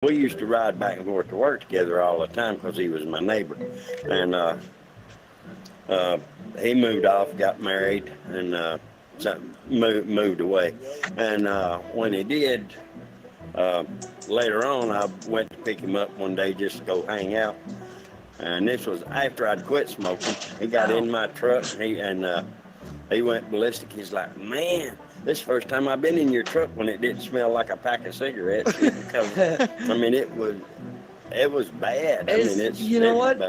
We used to ride back and forth to work together all the time because he was my neighbor. And he moved off, got married, and moved away. And when he did, later on, I went to pick him up one day just to go hang out. And this was after I'd quit smoking. He got in my truck, and he went ballistic. He's like, man, this is the first time I've been in your truck when it didn't smell like a pack of cigarettes. I mean, it was bad. You know what?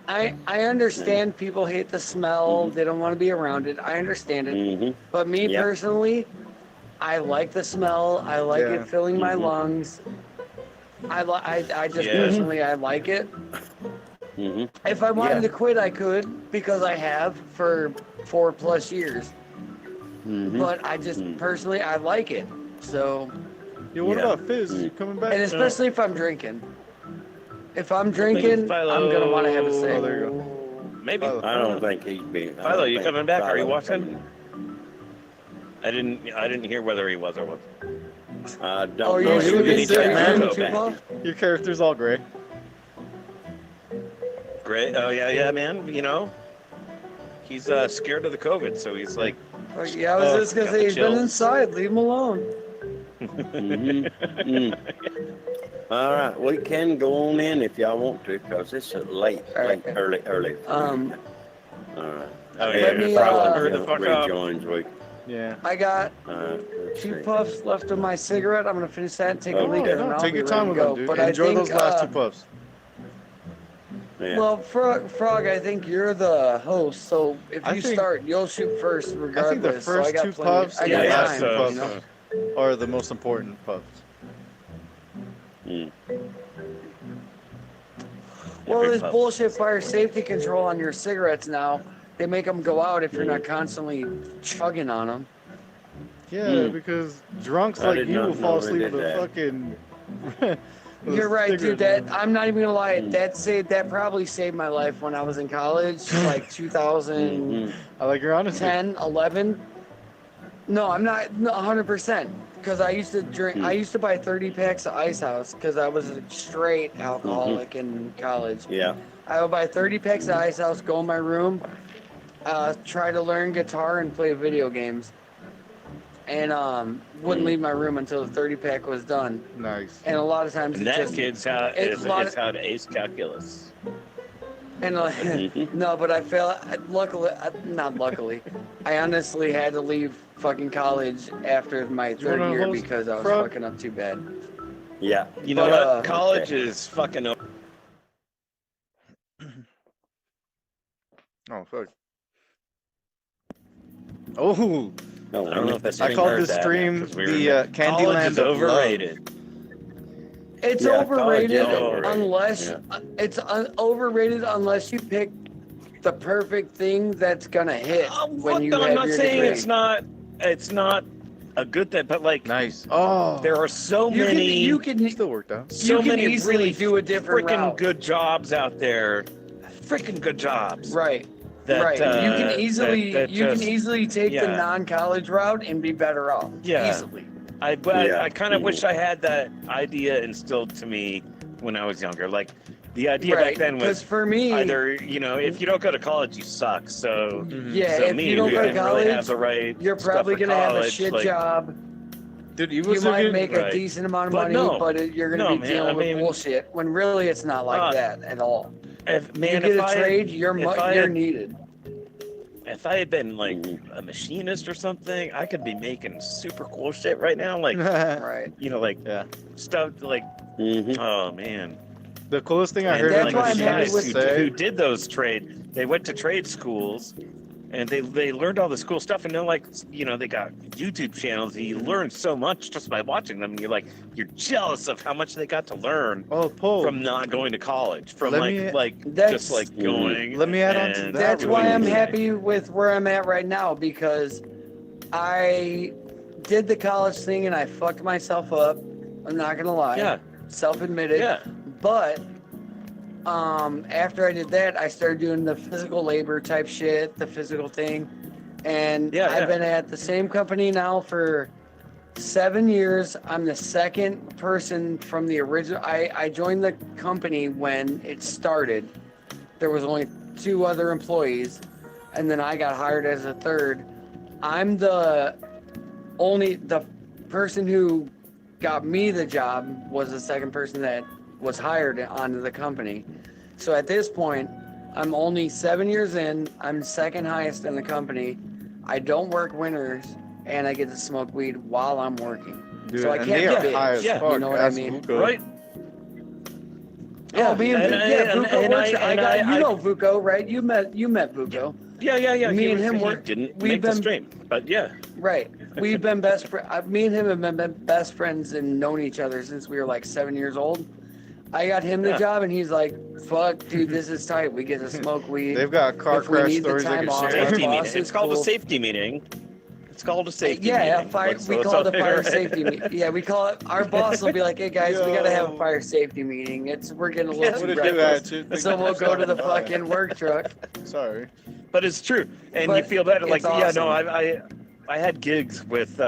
I understand people hate the smell. They don't want to be around it. I understand it. But me personally, I like the smell. I like it filling my lungs. I just personally, I like it. If I wanted to quit, I could, because I have for 4+ years. But I just personally, I like it. So. Yeah, what about Fizz? You coming back? And especially if I'm drinking. If I'm drinking, I'm gonna want to have a cig. Oh, there you go. Maybe. I don't think he's being. Philo, you coming back? Are you watching? I didn't hear whether he was or wasn't. I don't Oh, know. you should be Go sick, man. Your character's all gray. Great. Oh yeah, man. You know, he's scared of the COVID, so he's like. Yeah, I was just gonna say he's been inside. Leave him alone. All right, we can go on in if y'all want to, because it's early. All right. Oh Let me, hurry the fuck up. Rejoins we. Yeah. I got Let's 2 see. puffs left of my cigarette. I'm gonna finish that and take a Oh, leak, okay. and then I'll Take be your ready time to with go. them, dude. But Enjoy I think, those last 2 puffs. Yeah. Well, Frog, I think you're the host, so if you start, you'll shoot first, regardless. I think the so I first got 2 plenty- puffs I and got the Yeah, last time, two so- puffs you know? are the most important puffs. Well, Every this puff. bullshit fire safety control on your cigarettes now, they make them go out if you're not constantly chugging on them. Yeah, because drunks I like did you not will fall know they asleep did with a that. fucking. with a You're right, dude. cigarette. I'm not even gonna lie. That probably saved my life when I was in college, like 2010, I like your honesty. 11. No, I'm not 100%, because I used to drink. I used to buy 30 packs of Ice House because I was a straight alcoholic in college. Yeah. I would buy 30 packs of Ice House, go in my room, try to learn guitar and play video games, and wouldn't leave my room until the 30 pack was done. Nice. And a lot of times And it's that just, kid's how it's a lot is how to ace calculus. and no, but I failed. Luckily, not luckily, I honestly had to leave fucking college after my you 3rd wanna year host, because I was Frog? fucking up too bad. Yeah. You know But, what? College is fucking. Oh fuck. Oh, No, I don't know if that's. I called this stream the Candyland is of love. overrated. It's Yeah, overrated college is overrated. unless it's overrated unless you pick the perfect thing that's gonna hit when you have I'm not your saying degree. it's not a good thing, but like Nice. Oh, there are so You many can still worked out. so you can many easily really do a different freaking route. good jobs out there. Freaking good jobs. Right. That, right. You can easily that you can just- easily take the yeah. non-college route and be better off. Yeah. Easily. I Yeah. kind of wish I had that idea instilled to me when I was younger. Like the idea Right. back then Because was for me, either if you don't go to college, you suck. So yeah, so if me, you don't who go to didn't really have college, the right you're stuff probably for gonna have a college, shit like- job. Dude, You might make a Right. decent amount of But money, no. but you're gonna No, be man, dealing I with mean- bullshit. When really, it's not like that at all. If, You man, get if a I trade, had, you're if I you're had- needed. If I had been like a machinist or something, I could be making super cool shit right now. Like Right. like Yeah. stuff like oh man. The coolest thing I And heard that's like why the I'm happy guys with- who did those they went to trade schools and they learned all this cool stuff, and they're like, they got YouTube channels and you learn so much just by watching them, and you're jealous of how much they got to learn Oh, Paul. from not going to college, from Let me- That's- just like going. Let me add on to and that That's really why I'm doing happy with where I'm at right now, because I did the college thing and I fucked myself up. I'm not gonna lie. Yeah. Self-admitted. Yeah. But after I did that, I started doing the physical labor type shit, the physical thing. And Yeah, I've yeah. been at the same company now for 7 years. I'm the second person from the original. I joined the company when it started. There was only 2 other employees, and then I got hired as a third. I'm the person who got me the job was the second person that was hired onto the company. So at this point, I'm only 7 years in. I'm second highest in the company. I don't work winters, and I get to smoke weed while I'm working. Dude, so I and can't they are bitch, high as fuck. you know what I mean? Vuko. Right? Yeah, me and Vuko works. You know Vuko, right? You met Vuko. Yeah. Me and him he didn't make the stream, but yeah. Right. We've been best friends. Me and him have been best friends and known each other since we were like 7 years old. I got him the job, and he's like, "Fuck, dude, this is tight. We get to smoke weed. They've got car If we crash need the stories they time can off, share. our Safety boss meeting. is It's called cool. a safety meeting. It's called a safety Yeah, meeting. we call it a fire safety meeting. Yeah, we call it. Our boss will be like, "Hey guys, we gotta have a fire safety meeting. We're getting a little What too a do reckless." attitude. So we'll go to the fucking work truck. Sorry. But it's true, and But you feel better. Like, it's awesome. I had gigs with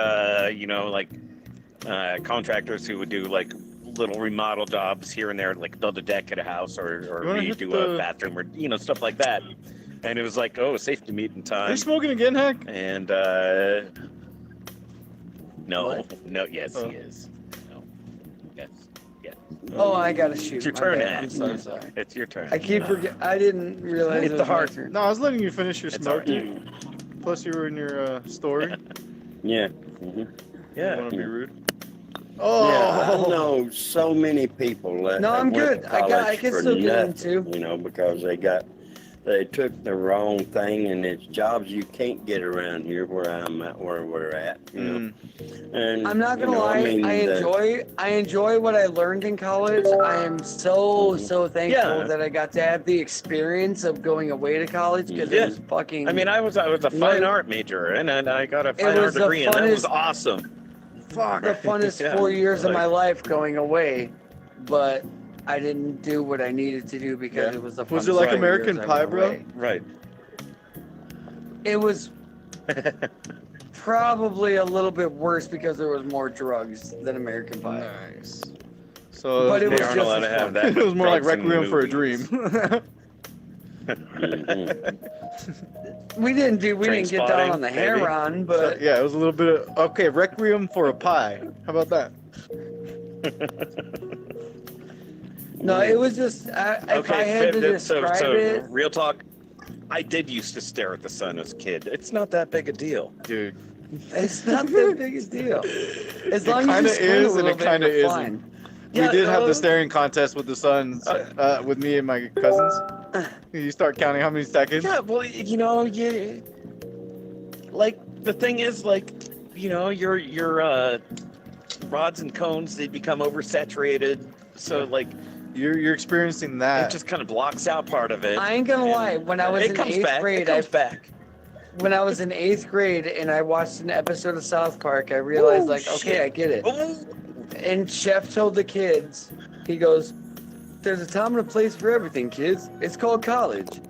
contractors who would do like little remodel jobs here and there, like build a deck at a house or redo a bathroom or stuff like that. And it was like, oh, safety meeting time. Are you smoking again, Heck? And no, yes, he is. No, yes, yeah. Oh, I gotta shoot. It's your My turn, bad. Ed. I'm so sorry. It's your turn. I keep forgetting. I didn't realize Hit it the was my heart. turn. No, I was letting you finish your It's smoke. alright. Plus, you were in your story. Yeah. You Yeah. want to be rude? Yeah, I Oh, know so many people that No, I'm went good. to I college can for still get nothing, into. because they took the wrong thing, and it's jobs you can't get around here where we're at, And I'm not gonna lie. I enjoy what I learned in college. I am so thankful Yeah. that I got to have the experience of going away to college because Yeah. it was fucking. I mean, I was a fine art major, and I got a fine art was the degree, and that was funnest- awesome. fuck the funnest Yeah. 4 years of Like- my life going away, but I didn't do what I needed to do because Yeah. it was the. Was it funnest like 4 American years I Pie, went bro? away. Right. It was probably a little bit worse because there was more drugs than American Pie. nice. So, But it They was aren't just allowed as to have fun. that. it was more like drugs in Requiem for a movies. Dream. We didn't get down on the Trainspotting, heron, but Yeah, it was a little bit of okay. Requiem for a Pie. How about that? no, it was just if I had to describe so it. real talk, I did used to stare at the sun as a kid. It's not that big a deal. Dude, It's not the biggest deal. As long as kinda you squint a is, and little it bit, kinda you're isn't. fine. we Yeah, did have the staring contest with the sons, with me and my cousins. You start counting how many seconds. Yeah, well, like the thing is, like, your rods and cones, they become oversaturated, so like You're experiencing it that. just kind of blocks out part of it. I ain't gonna lie. When I was it in comes 8th back. grade, It comes back. when I was in 8th grade and I watched an episode of South Park, I realized, Ooh, like, okay, shit. I get it. Ooh. And Chef told the kids, he goes, "There's a time and a place for everything, kids. It's called college."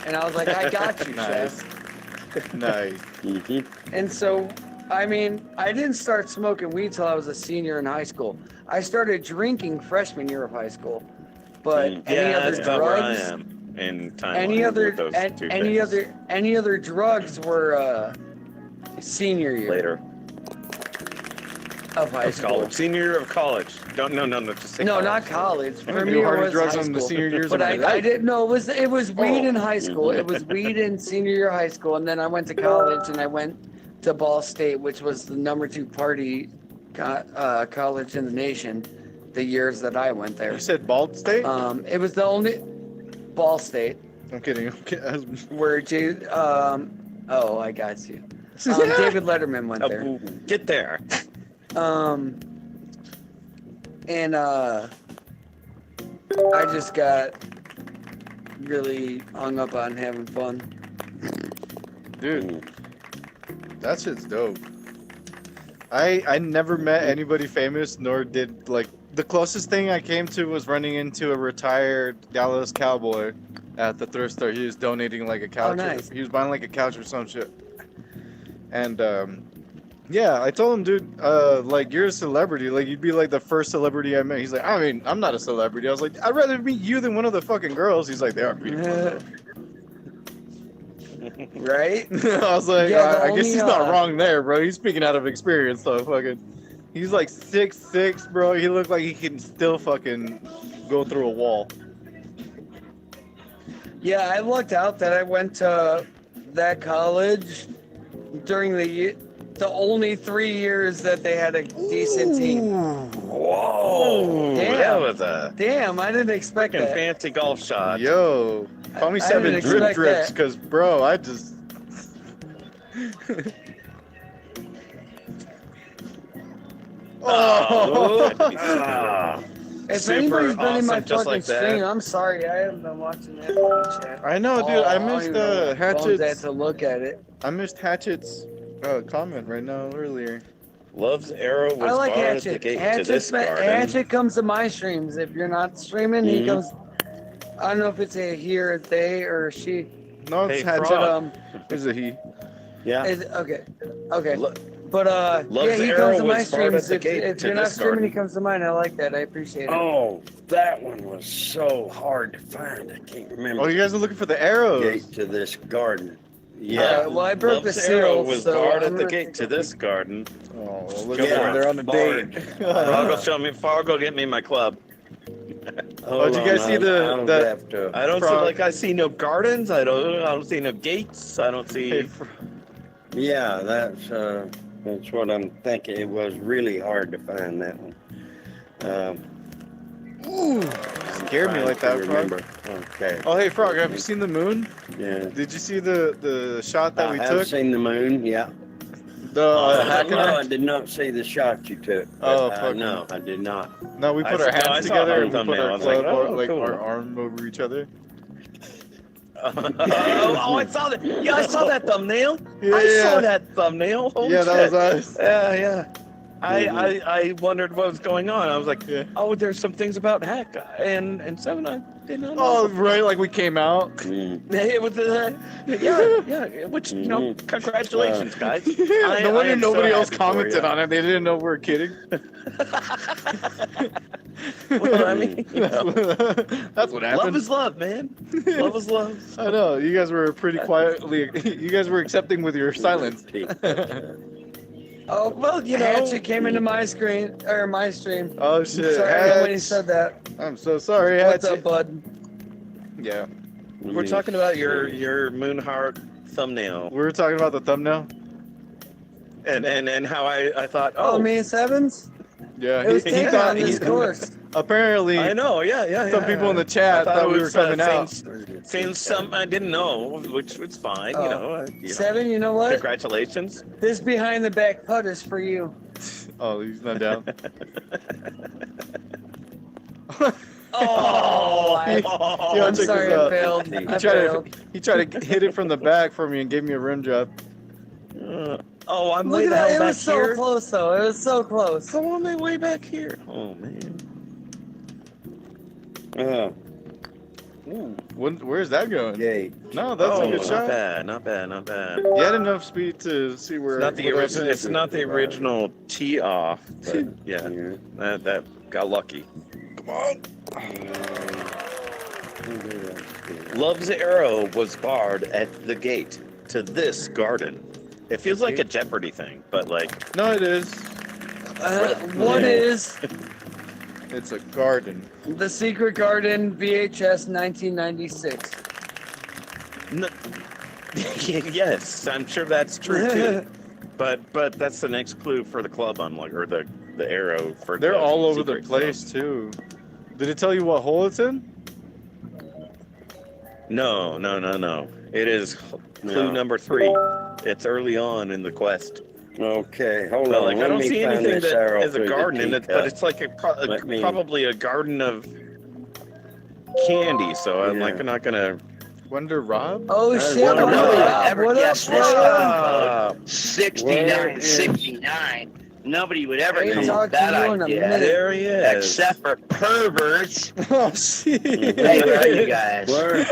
And I was like, "I got you, Nice. Chef." Nice. And so, I mean, I didn't start smoking weed till I was a senior in high school. I started drinking freshman year of high school. But any other that's about where I drugs, am in time. any other those two any things. other drugs were senior year Later. of high school. College. Senior year of college. No, just say No, college. not college. I For do me, it harder was drugs high on the school. senior years But of my I life. didn't know it was weed in high school. It was weed in senior year of high school, and then I went to college and I went to Ball State, which was the #2 party college in the nation. The years that I went there, You said Bald State? it was the only Ball State I'm kidding. where oh, I got you. David Letterman went there. Get there. And I just got really hung up on having fun. Dude, that shit's dope. I never met anybody famous, nor did, like, the closest thing I came to was running into a retired Dallas Cowboy at the thrift store. He was donating like a couch. Oh, nice. He was buying like a couch or some shit. And Yeah, I told him, dude, like, you're a celebrity. Like, you'd be, like, the first celebrity I met. He's like, I mean, I'm not a celebrity. I was like, I'd rather meet you than one of the fucking girls. He's like, they are beautiful. Right? I was like, Yeah, I guess he's not wrong there, bro. He's speaking out of experience, though. Fucking, he's like 6'6", bro. He looked like he can still fucking go through a wall. Yeah, I lucked out that I went to that college during the only 3 years that they had a decent team. Whoa! Damn. That was a Damn, I didn't expect fucking that. fancy golf shot. Yo, call me I Seven didn't Drip expect Drips, that. because, bro, I just... Oh, If super anybody's been in my awesome, just fucking like that. stream, I'm sorry, I haven't been watching that much yet. I know, dude. I missed Hatchet's Hatchet's. to look at it. I missed Hatchet's comment right now earlier. Love's arrow was I like barred at the Hatchet. gate to this garden. Hatchet comes to my streams. If you're not streaming, he comes. I don't know if it's a he or a they or a she. No, it's Hey, Hatchet. Frog. Is it he? Yeah. Okay. But Love's yeah, he arrow comes to my was barred at streams. the If gate you're to not this streaming, garden. he comes to mine. I like that. I appreciate it. Oh, that one was so hard to find. I can't remember. Oh, you guys are looking for the arrows. Gate to this garden. Yeah. Well, I broke Love's the seal, arrow was so barred I'm at the gonna gate to this garden. Oh, well, look Go at for them. it. They're on a Barred. date. Fargo, get me my club. Oh, did you guys see I don't see Frog. I see no gardens. I don't see no gates. I don't see. Hey, Yeah, that's what I'm thinking. It was really hard to find that one. scared me like that, Frog. remember. Okay. Oh, hey, Frog, have you seen the moon? Yeah. Did you see the shot that I we have took? seen the moon. Yeah. The hack no, and I did not see the shot you took. Oh, But, fuck. no, I did not. No, we put our I hands saw together her and we put thumbnail. I our was like, club, oh, like cool. our arm over each other. Oh, I saw that. Yeah, I saw that thumbnail. Yeah, I saw yeah. that thumbnail. Holy Yeah, that shit. was us. Yeah. I wondered what was going on. I was like, Yeah. oh, there's some things about Hack and Seven I did not know. Oh, right, like we came out. Mm. It was, yeah. Which congratulations, guys. No wonder am so nobody else happy for commented you. on it. They didn't know we were kidding. Well, I mean, That's what happened. love is love, man. Love is love. I know. You guys were pretty quietly. You guys were accepting with your silence. Oh well, Hatchet came into my screen or my stream. Oh shit! Sorry when he Hatch. said that. I'm so sorry, What's Hatch. up, bud? Yeah, We're talking about your Moonheart thumbnail, we were talking about the thumbnail. and how I thought, Oh, oh, me and Sevens. Yeah, It was he taken thought on this course. apparently I know, yeah. some people in the chat I thought we it were was, coming out. saying some I didn't know, which was fine, Oh. Seven, you know what? Congratulations. This behind the back putt is for you. Oh, he's not down. Oh, Yo, I'm check sorry, this I out. failed. He I tried failed. to hit it from the back for me and gave me a rim job. Oh, I'm Look way at the that. hell It back was so here. close, though. It was so close. Come on, way back here. Oh man. Where's that going? Gate. No, that's a good not shot. bad, not bad. You had enough speed to see where. It's not the where original. It's not the original tee off, but yeah, that got lucky. Come on. Love's arrow was barred at the gate to this garden. It feels like a Jeopardy thing, but like No, it is. What is It's a garden. The Secret Garden VHS 1996? no, yes, I'm sure that's true too. But that's the next clue for the club unlock or the arrow for. They're the all over the secret place club. too. Did it tell you what hole it's in? No. It is clue No. number 3. It's early on in the quest. Okay, hold So, on. like, I Let don't me see find anything this that arrow is a through the garden in it, teacup. but it's like Let me- probably a garden of candy. So I'm like Yeah. not gonna. Wonder Rob? Oh There's shit! one What of up, those. Rob? Ever What up, guess this Rob? 69, 69. Nobody would ever I ain't come up talked with to that you in a idea. minute. There he is. Except for perverts. Oh shit! Hey, where are you guys? Where?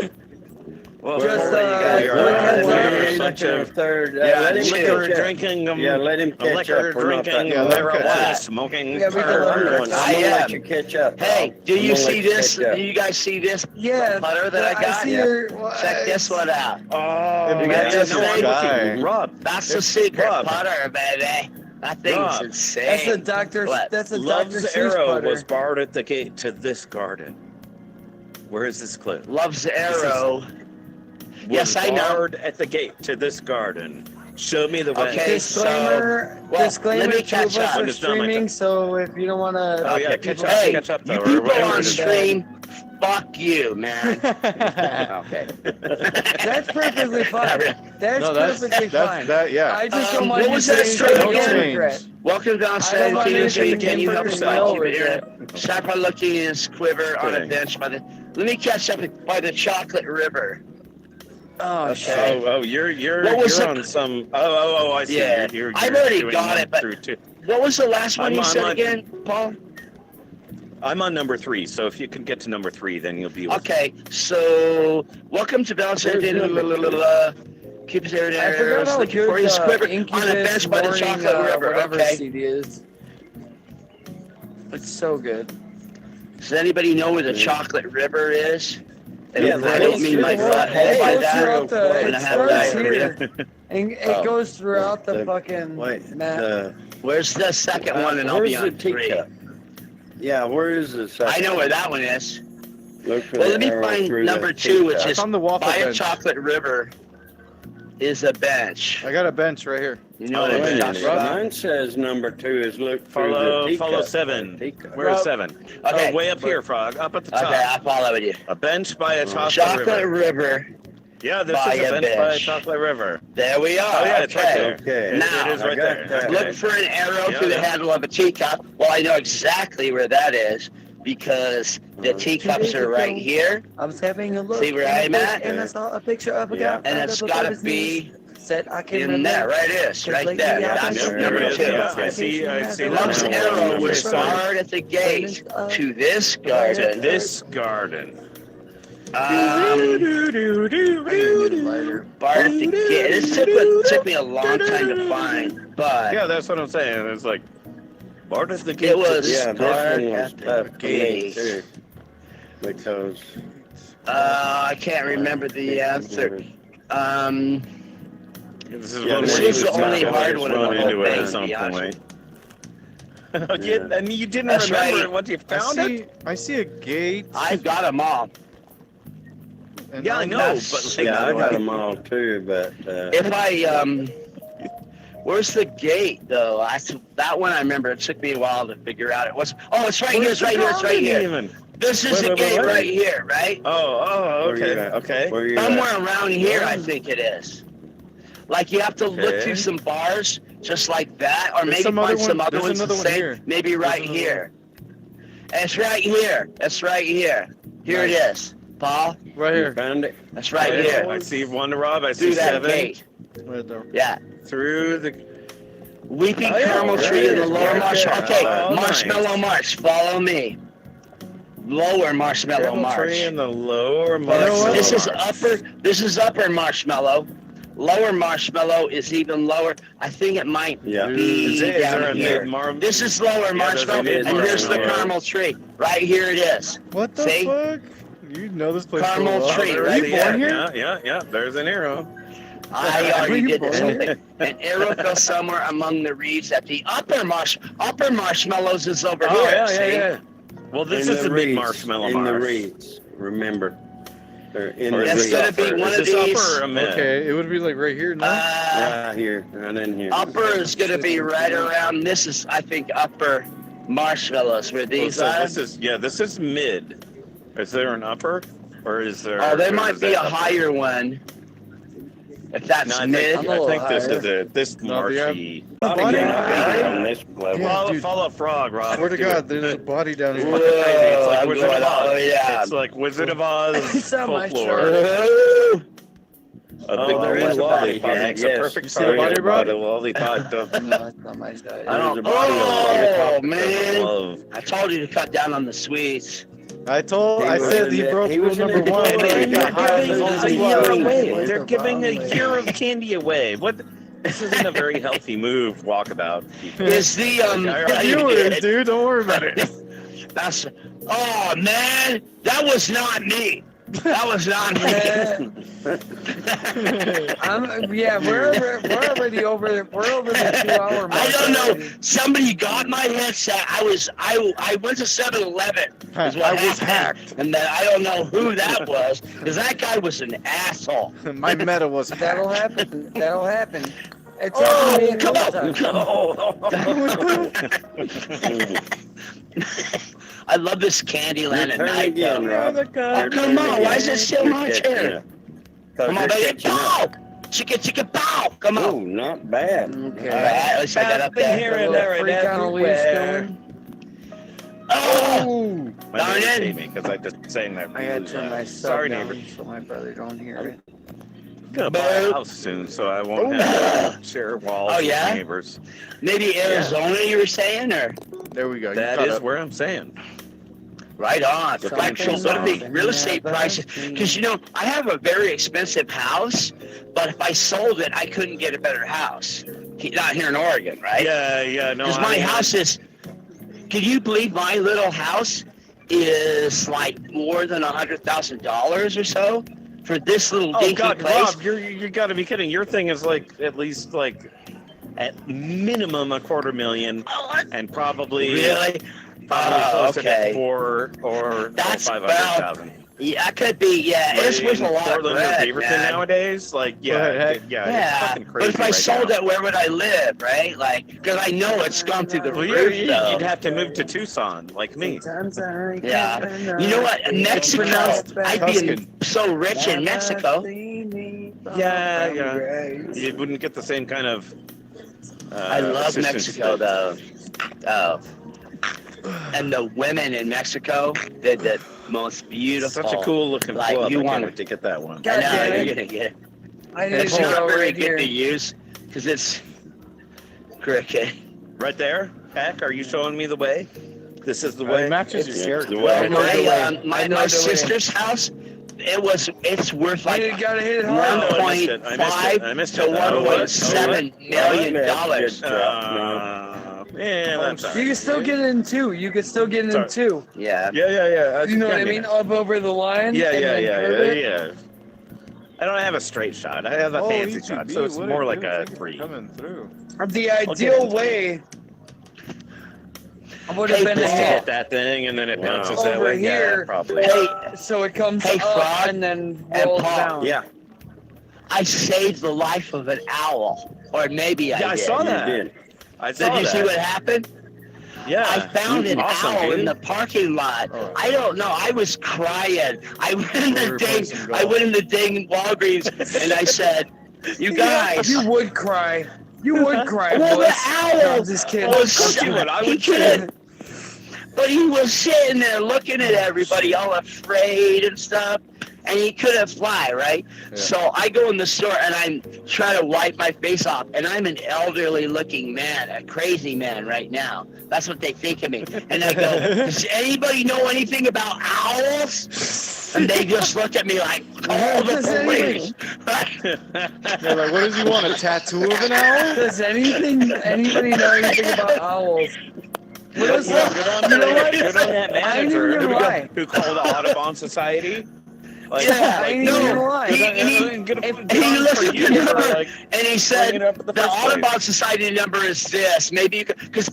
Well, Just, before you guys we are had we are one- a bunch of third. yeah, let him liquor catch up. drinking, Yeah, let him catch liquor up. We're not drinking, Yeah, let him catch marijuana up. smoking. Yeah, we can let him I'm catch gonna I am. let you catch up. Hey, Bob. do I'm you gonna let see this? catch up. Do you guys see this Yeah, putter that I got? see Yeah. your. Check this one out. Oh, You got yeah, this no, I'm thing? looking. Rob, That's the secret Rob. putter, baby. That thing's Rob. insane. That's a doctor. What? That's a Love's Dr. Seuss arrow putter. was barred at the gate to this garden. Where is this clip? Love's arrow. Was Yes, I know. barred at the gate to this garden. Show me the way. Okay. Disclaimer. well, disclaimer. let me Two of catch us up. are It's not my streaming, turn. so if you don't want to. Oh yeah, catch up, Hey, catch up though. you or people whatever on it is. stream, fuck you, man. Okay. That's perfectly fine. That's No, that's perfectly fine. that. Yeah. I just don't want what you was to that say stream no again? regret. Welcome down I don't San want Antonio. anything Can you help for us no out? Keep it regret. here. Sharpa looking in his quiver on a Kidding. bench by the. Let me catch up by the chocolate river. Oh shit. Okay. Oh, you're What was you're it? on some. Oh, I see. Yeah. You're I've already doing got one it, but- through two. What was the last one I'm you on said my- again, Paul? I'm on number 3, so if you can get to number 3, then you'll be with Okay, so welcome to Balance. Keep it there. I forgot how Looking for his good quiver on a Incubus bench by the morning, chocolate river. whatever Okay. CD is. It's so good. Does anybody know where the chocolate river is? And Yeah, I don't mean my butt It by goes that. throughout the. And It I have starts diarrhea. here, and it Oh. goes throughout the The- fucking Wait, map. Where's the second one? And I'll where's be the on 3. teacup? Yeah, where is the second? I know where that one is. Look for Well, the let me arrow find through the number 2, which teacup. is It's on the waffle by a bench. chocolate river is a bench. I got a bench right here. You know Oh, what I'm wait a talking minute. about? Mine says number 2 is look through the teacup. Follow 7. Teacup. Where's 7? Okay. Oh, way up here, Frog. Up at the top. Okay, I'll follow with you. A bench by a chocolate Chocolate river. river. Yeah, this by is a a bench by a bench. chocolate river. There we are. Oh yeah, it's right okay. there. Okay. Now, it is I right got there. that. Look for an arrow Yeah, through the yeah. handle of a teacup. Well, I know exactly where that is because the teacups are right here, I was having a look. See where and I'm I at? looked And I saw a picture of a Yeah. guy. and it's got to be Said I can in remember. there. Right it is, right there. That's There number it is. 2. Yeah, I see that Love's now. arrow was Okay, so barred at the gate to this garden. this garden. Barred at the gate. This took me a long time to find, but Yeah, that's what I'm saying. It's like, Bart is the gate. it was Yeah, this barred one was at the tough to me gate. too. Because I can't remember the answer. This is Yeah, one this where he is was the only not hard gonna one in the run whole into it thing, at to some be honest. point. Yeah, and you didn't That's remember right. it once you found it? I see a gate. I've got them all. And Yeah, I I'm know, not- but like, yeah, I got them all too, but If I where's the gate though? That one I remember. It took me a while to figure out. It's right here. It's right here. It's right here. Even? This is the Wait, gate wait. right here, right? Oh, Where you okay, at? okay. where you at? Somewhere around here, I think it is. Like you have to look Okay. through some bars, just like that, or There's maybe some other find some one- other there's ones the another one same. here. Maybe right another here. And it's right here. It's right here. Here it is, Paul. Right You here. found it? That's right Okay, here. I see one, Rob. I Through see that 7. gate. Right there. Yeah. Through the. Weeping Oh, yeah, caramel right tree in the here. lower Right marsh. there. Okay, Oh, marshmallow nice. marsh. Follow me. Lower marshmallow Caramel marsh. tree in the lower This marshmallow is marsh. upper. This is upper marshmallow. Lower marshmallow is even lower. I think it might Yeah. be Is there down a here. mid-mar- This is lower there's a marshmallow, and here's the mid-marshmallow. caramel tree. Right here it is. What the See? fuck? You know this place so Caramel well. tree, Are right you there. born here? Yeah. There's an arrow. I already did this whole born thing. An arrow goes somewhere among the reeds at the upper marshmallows is over Oh, here. yeah. see? Well, this In is the the reeds, mid-marshmallow in the marsh. reeds. Remember, they're in Or the is That's this reeds. gonna be upper? one Is of this these. upper or a mid? Okay, it would be like right here, no? Uh, Right here, right in here. upper is going to be right around. This is, I think, upper marshmallows where Well, these so are. this is mid. Is there an upper, or is there? Oh, there or might is be a that upper? higher one. If that's No, I mid. think, I think this is this No, the marshy. Body Body on this level. Yeah, Follow, dude. follow frog, Rob. Swear to God, there's a body down It's here. fucking crazy. It's like I'm Wizard of going all the Oz. way down. It's like Wizard of Oz It's on my folklore. shirt. Whoa. Oh, there there is a was body. a body, Makes yes. a perfect You see the body, bro? lollipop. No, it's not my style. I don't. There's a body on Oh the man! Love. I told you to cut down on the sweets. I said he broke rule number 1. And He got high on his own a year supply. away. They're giving a year of candy away. What? This isn't a very healthy move, walkabout. Is the Viewers, dude, don't worry about it. Oh man, that was not me. That was not me. We're already over. We're over the 2-hour mark. I don't know. Somebody got my headset. I went to 7-Eleven. I was hacked. And then I don't know who that was, because that guy was an asshole. My meta was hacked. That'll happen. That'll happen. It's Come on. I love this Candyland at night. Again, Rob. Oh, come on. Why is it still my chair? Come on, baby. Pow! Chicka, pow! Come Oh, on. not bad. Okay. All right, at least I got up there. Here and there and Freak on a leash everywhere. going. Oh! My Darn neighbors it. hate me because I just saying that. I had to turn my Sorry, down neighbor. so my brother don't hear it. I'm gonna buy a house soon, so I won't have to share walls Oh, yeah? with neighbors. Maybe Arizona, you were saying, or? There we go. That is where I'm saying. Right on. Something Like, so what are the something real estate prices? Because, I have a very expensive house, but if I sold it, I couldn't get a better house. Not here in Oregon, right? Yeah, no. Because my house is, can you believe my little house is like more than $100,000 or so for this little Oh dinky God, place? Rob, you got to be kidding. Your thing is like at least like at minimum $250,000, and probably Really? close Okay. to 4 or That's 500,000. Yeah, it could be. Yeah, it's worth a lot of Portland or bread, Beaverton man. nowadays, like What the heck? it's Yeah, fucking crazy. but if I right sold now. it, where would I live, right? Like, because I know it's gone through the Well, roof, you'd though. have to move to Tucson, like me. Yeah. You know what? Mexico, I'd be so rich in Mexico. Yeah. You wouldn't get the same kind of. I love assistance Mexico, that- though. And the women in Mexico, they're the most beautiful. Such a cool looking Like, club. you I can't wanna- wait to get that one. I God know, damn you're it. gonna get it. I need It's to not go very right good here. to use, because it's cricket. Right there, Heck, are you showing me the way? This is the It way. matches your It's character. the way. My sister's house, it's worth like You gotta hit it hard. Oh, I missed it. I missed it. to $1.7 million dollars. Yeah, that's all You right. can still get it in 2. You can still get it in 2. Yeah. Yeah. You know what I mean? Up over the line. Yeah, and then curve it. yeah. I don't have a straight shot. I have a fancy shot, so it's more like a 3. Coming through. The ideal way would have Hey, been to Paul. hit Hit that thing, and then it bounces that Over way. here. Yeah, probably. Hey, so it comes Hey, up Frog and then and rolls Paul. down. Yeah, I saved the life of an owl, or maybe I Yeah, I did. saw you that. did. I saw Did you that. see what happened? Yeah. I found an Awesome, owl dude. in the parking lot. Oh. I don't know. I was crying. I went in the Replace some dang Walgreens, and I said, "You guys." You would cry. You would cry. Well, the boys. owl No, I'm just kidding. was you would. I he would couldn't. But he was sitting there looking at everybody, all afraid and stuff, and he couldn't fly, right? Yeah. So I go in the store and I'm trying to wipe my face off, and I'm an elderly-looking man, a crazy man right now. That's what they think of me. And I go, "Does anybody know anything about owls?" And they just look at me like, "Call the Does police." They're like, what does he want? A tattoo of an owl? Does anybody know anything about owls? What is Yeah, that? You know what? good on that I ain't manager even gonna lie. who called the Audubon Society. Like, Yeah, I ain't no, even gonna lie. he looked at the number and he said, bring it up at the the first place. Audubon Society number is this. Maybe because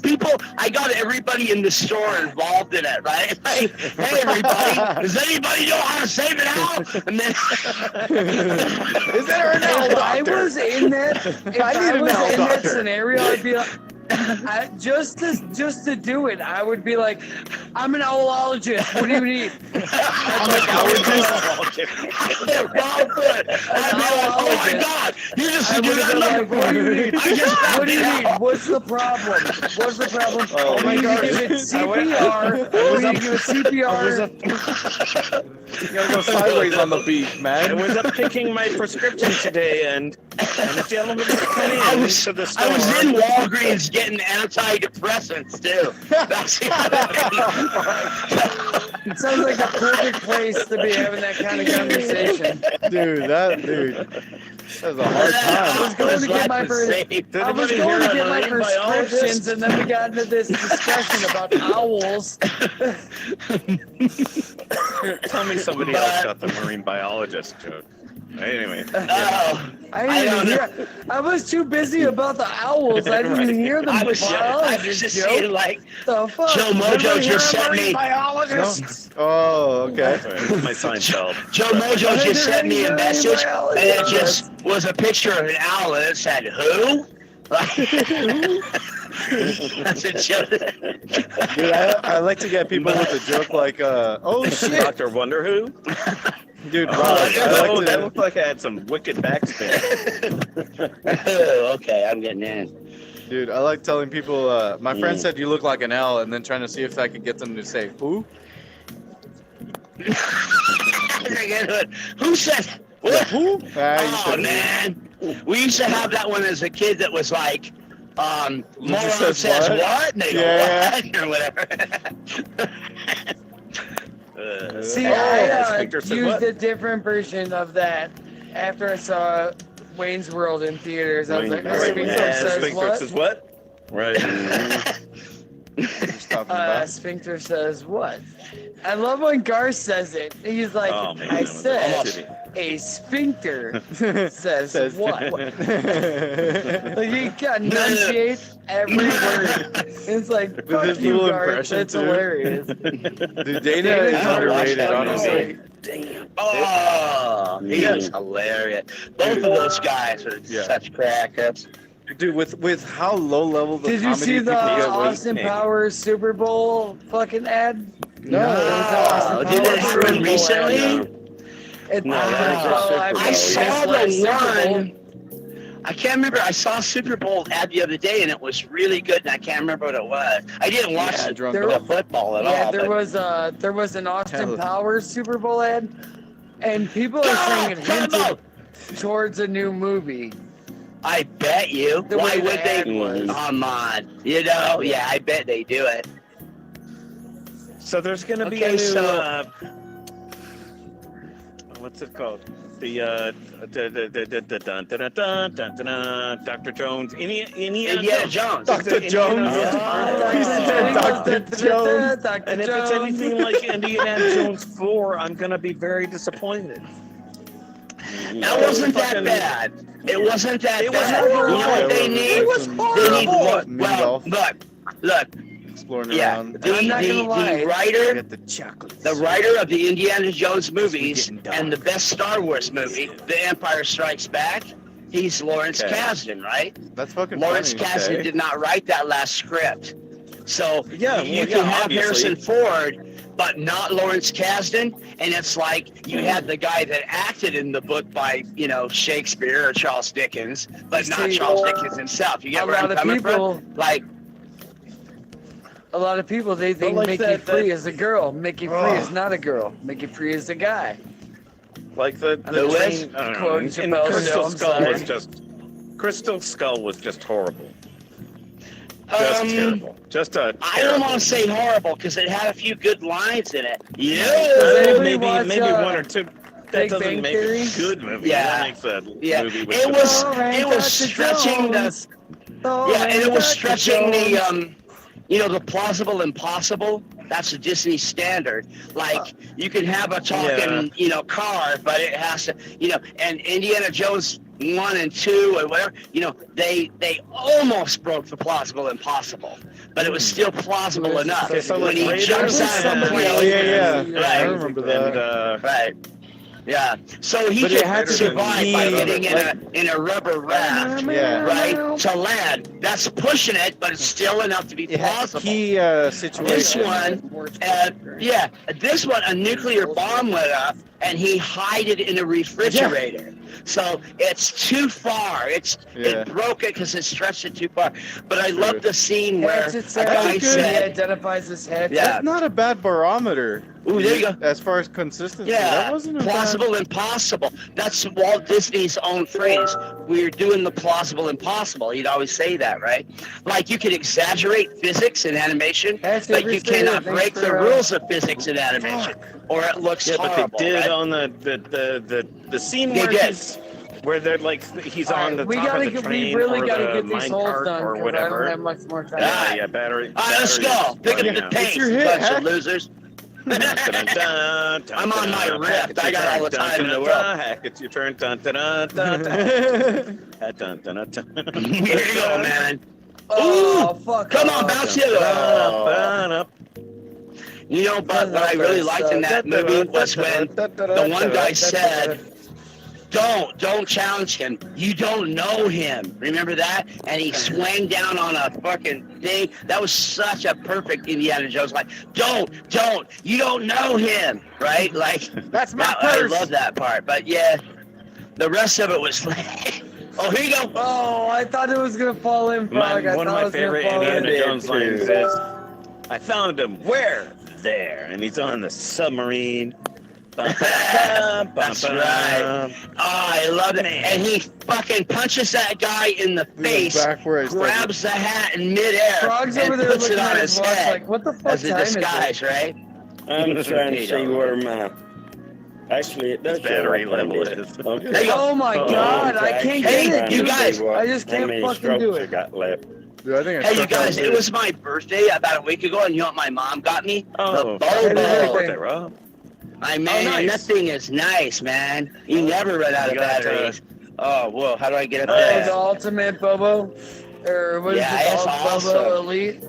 I got everybody in the store involved in it, right? Like, hey, everybody, does anybody know how to save an owl? And then, Is there an owl If I doctor? was in that, if I need I an was owl in that doctor. scenario, I'd be like, just to do it, I would be like, I'm an owlologist. What do you need? I'm like, I would I'd be like, oh my God, you just I do would have that been like, what do you need? I just What do you found need? out. What's the problem? What's the problem? Oh my we need God. to give it CPR. We need to give it CPR. You gotta go sideways on the beat, I man. was up picking my prescription today, and the gentleman was coming I in was to the store. in Walgreens getting taking antidepressants too. That's It sounds like a perfect place to be having that kind of conversation. Dude, that was a hard I was time. going to get my I was going to get my marine prescriptions, and then we got into this discussion about owls. Tell me somebody else got the marine biologist joke. Anyway. I didn't hear. I was too busy about the owls. I didn't hear the I was just saying, like, the fuck? Joe Mojo just sent me. biologist. Oh, okay. My Seinfeld. Joe Mojo just sent me a message, and it just was a picture of an owl, and it said, "Who?" That's a joke. Dude, I like to get people with a joke like, oh shit, Dr. Wonder Who? dude. That looked like I had some wicked backspin. Okay, I'm getting in. Dude, I like telling people. My friend said you look like an owl, and then trying to see if I could get them to say who. Who said what? Who? Oh man, we used to have that one as a kid that was like, moron says what? And they go, what? Or whatever. See, I Sphincter said used what? a different version of that after I saw Wayne's World in theaters. I was like, Sphincter says what? Right. Sphincter says what? I love when Gar says it. He's like, I said a sphincter says what? Like he enunciates every word. It's like, fuck you, Gar. That's hilarious. Dude, Dana is underrated, honestly. Damn. Oh, he is hilarious. Both of those guys are such crackers. Dude, with how low level the Did you comedy see the people get Austin Powers Super Bowl fucking ad? No. Did it happen recently? I saw the one. I can't remember. I saw a Super Bowl ad the other day, and it was really good, and I can't remember what it was. I didn't watch the football at all. Yeah, there was an Austin Powers Super Bowl ad, and people are saying it hinted towards a new movie. I bet you. Why would they? Come on. You know, yeah, I bet they do it. So there's going to be a new, what's it called? The Dr. Jones, Indiana Jones. Dr. Jones. Dr. Jones. And if it's anything like Indiana Jones 4, I'm going to be very disappointed. That wasn't that bad. It wasn't that bad. You know what they need? It was horrible. They need well, look. Exploring around. The writer of the Indiana Jones movies and the best Star Wars movie, The Empire Strikes Back, he's Lawrence Kasdan, right? That's fucking Lawrence Kasdan did not write that last script. So you can have Harrison Ford, but not Lawrence Kasdan, and it's like you had the guy that acted in the book by, Shakespeare or Charles Dickens, but not Charles Dickens himself. You get where I'm coming from? Like, a lot of people, they think Mickey Free is a girl. Mickey Free is not a girl. Mickey Free is a guy. Like the Crystal Skull was just horrible. Just terrible. I don't want to say horrible because it had a few good lines in it. Maybe one or two. That doesn't make a good movie. Yeah. That makes a movie with it was stretching the plausible impossible. That's a Disney standard. Like, you can have a talking, car, but it has to, and Indiana Jones 1 and 2 or whatever, they almost broke the plausible impossible, but it was still plausible enough. When he jumps out of the plane. Right. I remember that. Right. Yeah, so he could survive by getting in a rubber raft, right, to land. That's pushing it, but it's still enough to be plausible. Key situation. This one, a nuclear bomb went up, and he hid it in a refrigerator. So it's too far. It broke it because it stretched it too far. But I love the scene where a guy said, he identifies his head. That's not a bad barometer. Ooh, there you go. As far as consistency, Yeah, that wasn't a plausible impossible. That's Walt Disney's own phrase. We're doing the plausible impossible. He'd always say that, right? Like you can exaggerate physics in animation, That's but you everything. cannot Thanks break for, the rules of physics in animation, or it looks Yeah, horrible. but they did right? on the scene They where did. where they're like he's All on right, the we top gotta of the get, train we really or gotta the get these mine holes cart done or because I don't whatever. have much more time. Yeah, battery. All right, let's go. Pick up the pace, your you hit, bunch huh? of losers. I'm on my riff. I got all the time in the world. Heck, it's your turn. Dun, dun, dun, dun, dun. Dun, dun, dun, dun. Here you go, man. Oh, fuck. Come on, off. bounce it up. You know, but what I really liked in that movie was when the one guy said, don't challenge him. You don't know him. Remember that? And he swang down on a fucking thing. That was such a perfect Indiana Jones. Like, don't. You don't know him. Right? Like, That's my I purse. love that part. But yeah, the rest of it was oh, here you go. Oh, I thought it was gonna fall in. Frog. I One of thought it my was gonna favorite fall in. Indiana in. Jones lines is, "I found him where? There, and he's on the submarine." That's right. Oh, I love it. And he fucking punches that guy in the face, Back where I started. grabs the hat in midair, Frog's and over there puts it looking on at his his watch head like, what the fuck as a time is it? disguise, right? I'm trying to see where my. Actually, it does show Battery up on level this. is. Okay. There you go. Oh my Oh, god, I Okay. can't Hey, get it. you dude. guys. I just How can't many fucking strokes do I it. got left? Dude, I think I Hey, you struck out guys, it good. was my birthday about a week ago, and you know what my mom got me? Oh, the happy Bobo. birthday. Rob. My man, nice. that thing is nice, man. You never run out of You got, batteries. Oh, whoa, how do I get up Oh, the there? ultimate Bobo? Or what is Yeah, it? it's The awesome. Bobo Elite?